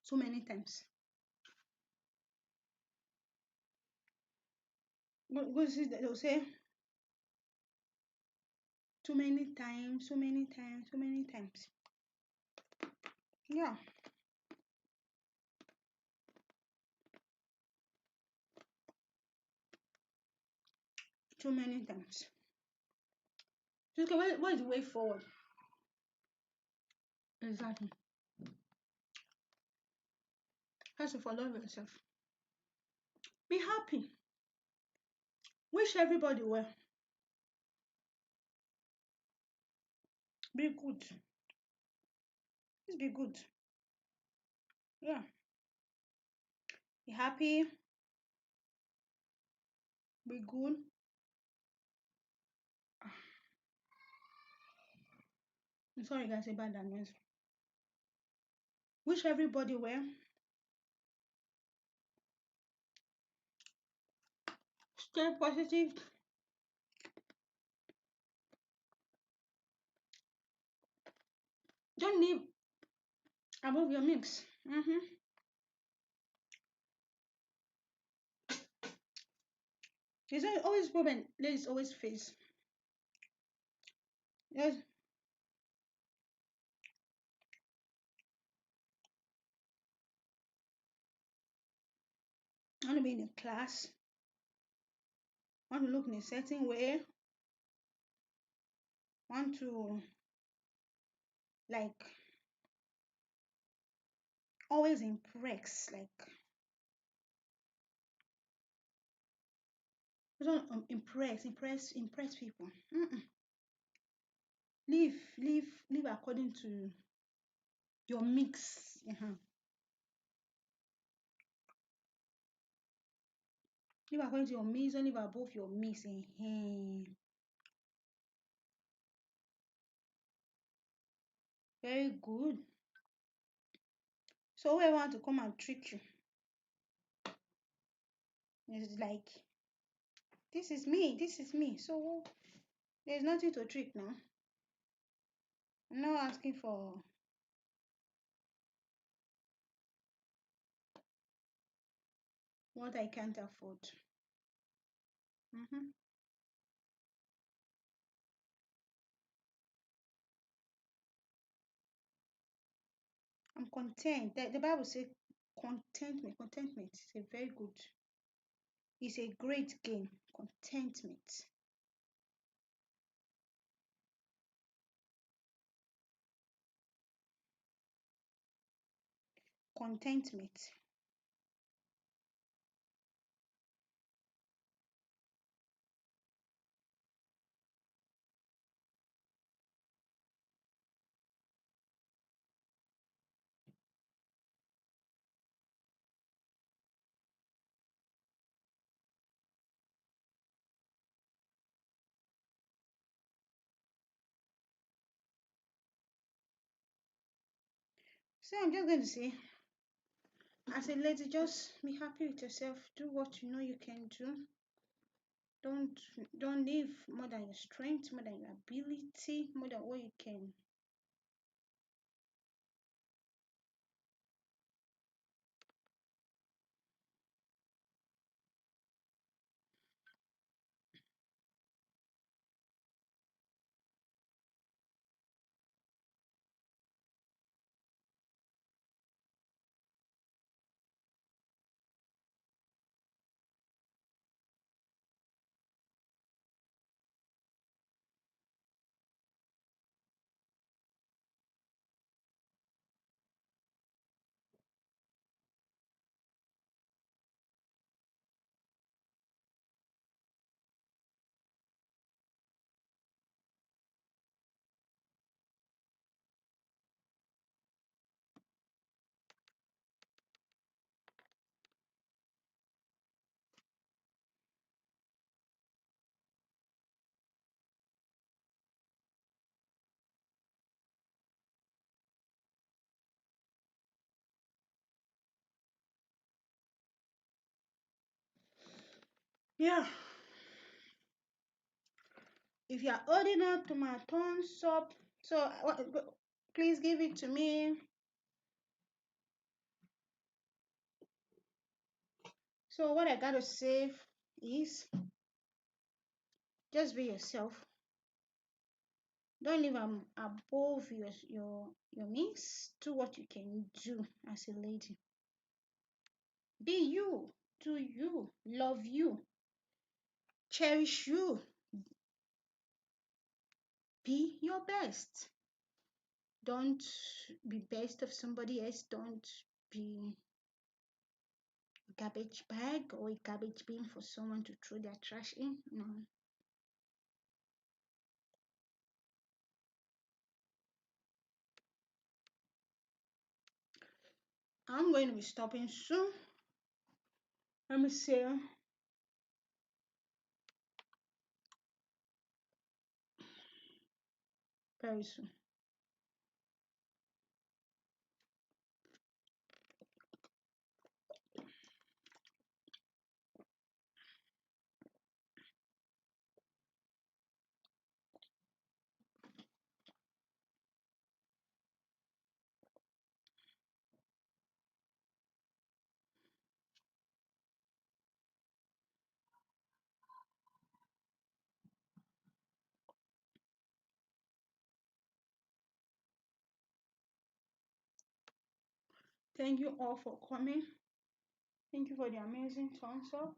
so many times. Go see, they'll say too many times, so many times, so many times. Yeah, too many times. So, okay, what is the way forward? Exactly. First of all, love yourself. Be happy. Wish everybody well. Be good. Just be good. Yeah. Be happy. Be good. I'm sorry, guys, about that noise. Wish everybody well. Stay positive. Don't live above your mix. There's always problem ladies always face. Yes, want to be in a class, want to look in a certain way, want to like always impress, like don't impress people. Live according to your mix. Live according to your mix, don't live above your mix. Very good. So whoever want to come and trick you, it's like this is me. So there's nothing to trick now. I'm not asking for what I can't afford. hmm I'm content. The Bible says contentment. Contentment is a very good, it's a great gain. Contentment. Contentment. So I'm just going to say, as a lady, just be happy with yourself. Do what you know you can do. Don't don't live more than your strength, more than your ability, more than what you can. Yeah. If you are holding on to my thumbs up, so please give it to me. So what I gotta say is just be yourself. Don't live above your means. Do what you can do as a lady. Be you. Do you. Love you. Cherish you. Be your best. Don't be best of somebody else. Don't be a garbage bag or a garbage bin for someone to throw their trash in. No. I'm going to be stopping soon. Let me say very soon. Thank you all for coming. Thank you for the amazing thumbs up.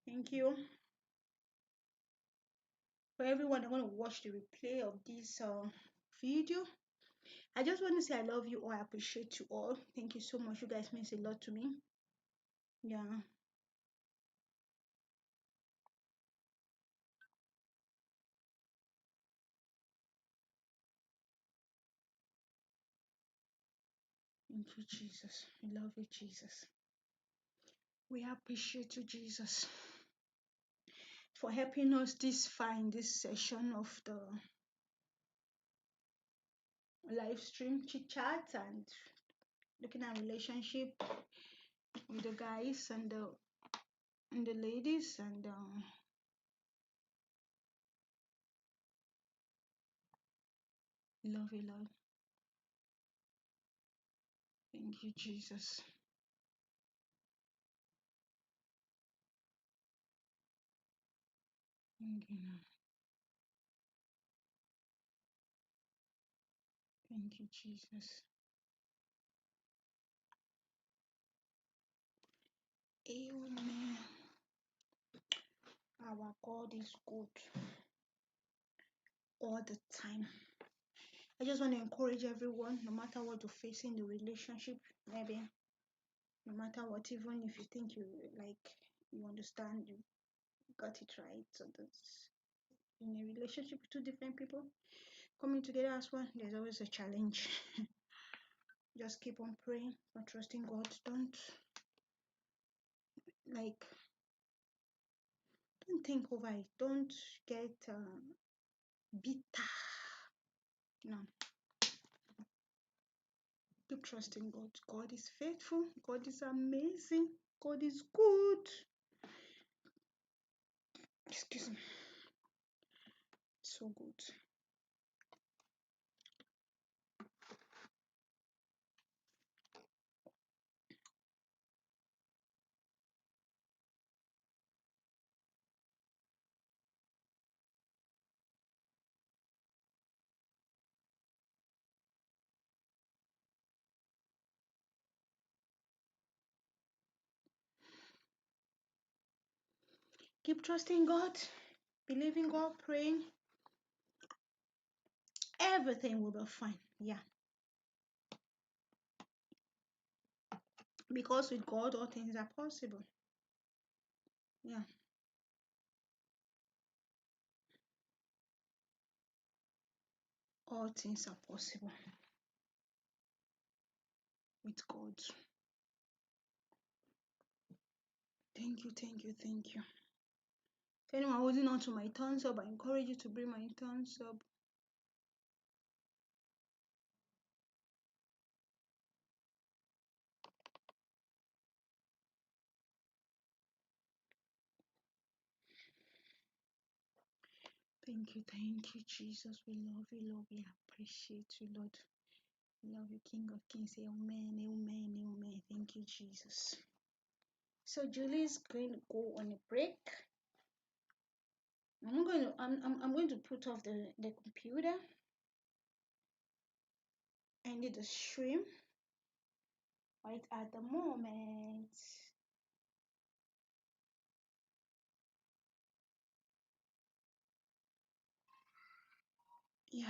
Thank you for everyone that want to watch the replay of this video. I just want to say I love you all. I appreciate you all. Thank you so much. You guys means a lot to me. Yeah. Thank you, Jesus. I love you, Jesus. We appreciate you, Jesus, for helping us this far in this session of the live stream chit chat and looking at relationship with the guys and the ladies and love you, Lord. Thank you, Jesus. Thank you, Lord. Thank you, Jesus. Amen. Our God is good all the time. I just want to encourage everyone, no matter what you face in the relationship, maybe no matter what, even if you think you like you understand, you got it right. So that's in a relationship with two different people coming together as one, there's always a challenge. Just keep on praying and trusting God. Like don't think over it. Don't get bitter. No. Keep trusting God. God is faithful. God is amazing. God is good. Excuse me. So good. Keep trusting God, believing God, praying. Everything will be fine. Yeah. Because with God, all things are possible. Yeah. All things are possible with God. Thank you, thank you, thank you. If anyone holding on to my thumbs up, I encourage you to bring my thumbs up. Thank you, Jesus. We love you, Lord. We appreciate you, Lord. We love you, King of Kings. Amen, amen, amen. Thank you, Jesus. So Julie is going to go on a break. I'm going to put off the computer. I need a stream right at the moment. Yeah.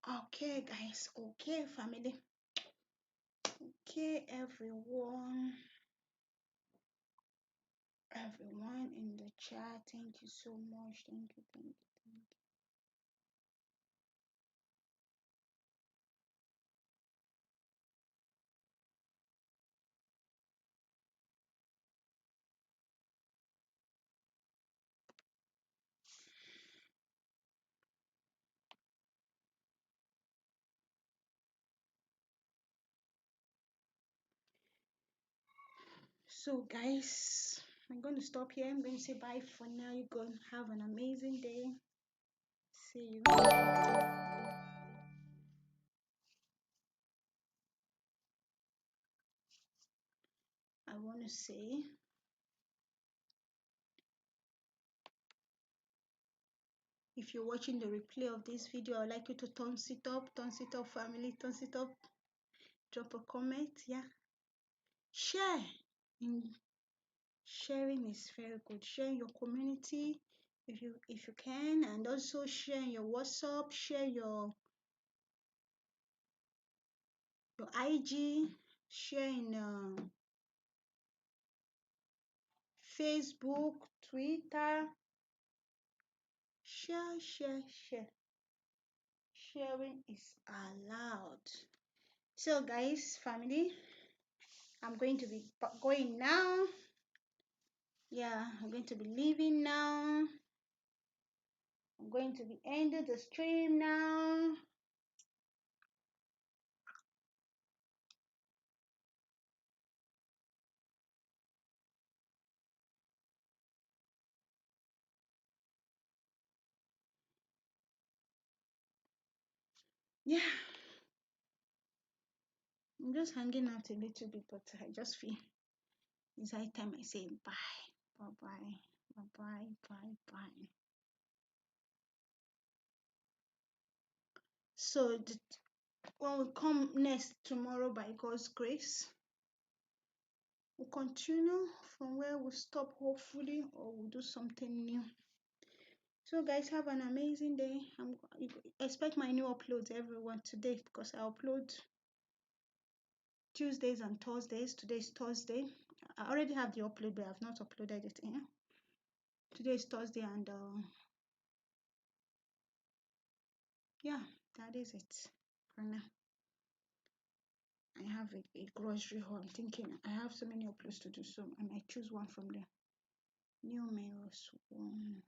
Okay, guys. Okay, family. Okay, everyone. Everyone in the chat, thank you so much. Thank you, thank you, thank you. So, guys, I'm going to stop here. I'm going to say bye for now. You go and have an amazing day. See you. I want to say, if you're watching the replay of this video, I'd like you to thumbs it up, family, thumbs it up, drop a comment, yeah. Share. Sharing is very good. Share in your community if you can, and also share in your WhatsApp, share your IG, share in Facebook, Twitter. Share. Sharing is allowed. So, guys, family, I'm going to be going now. Yeah, I'm going to be leaving now. I'm going to be ending the stream now. Yeah, I'm just hanging out a little bit, but I just feel it's high time I say bye. Bye bye. Bye bye. Bye bye. So when we come next tomorrow by God's grace, we'll continue from where we stop, hopefully, or we'll do something new. So, guys, have an amazing day. Expect my new uploads everyone today because I upload Tuesdays and Thursdays. Today is Thursday. I already have the upload, but I've not uploaded it. Today is Thursday, and yeah, that is it for now. I have a grocery haul. I'm thinking I have so many uploads to do, so I might choose one from the new mails one.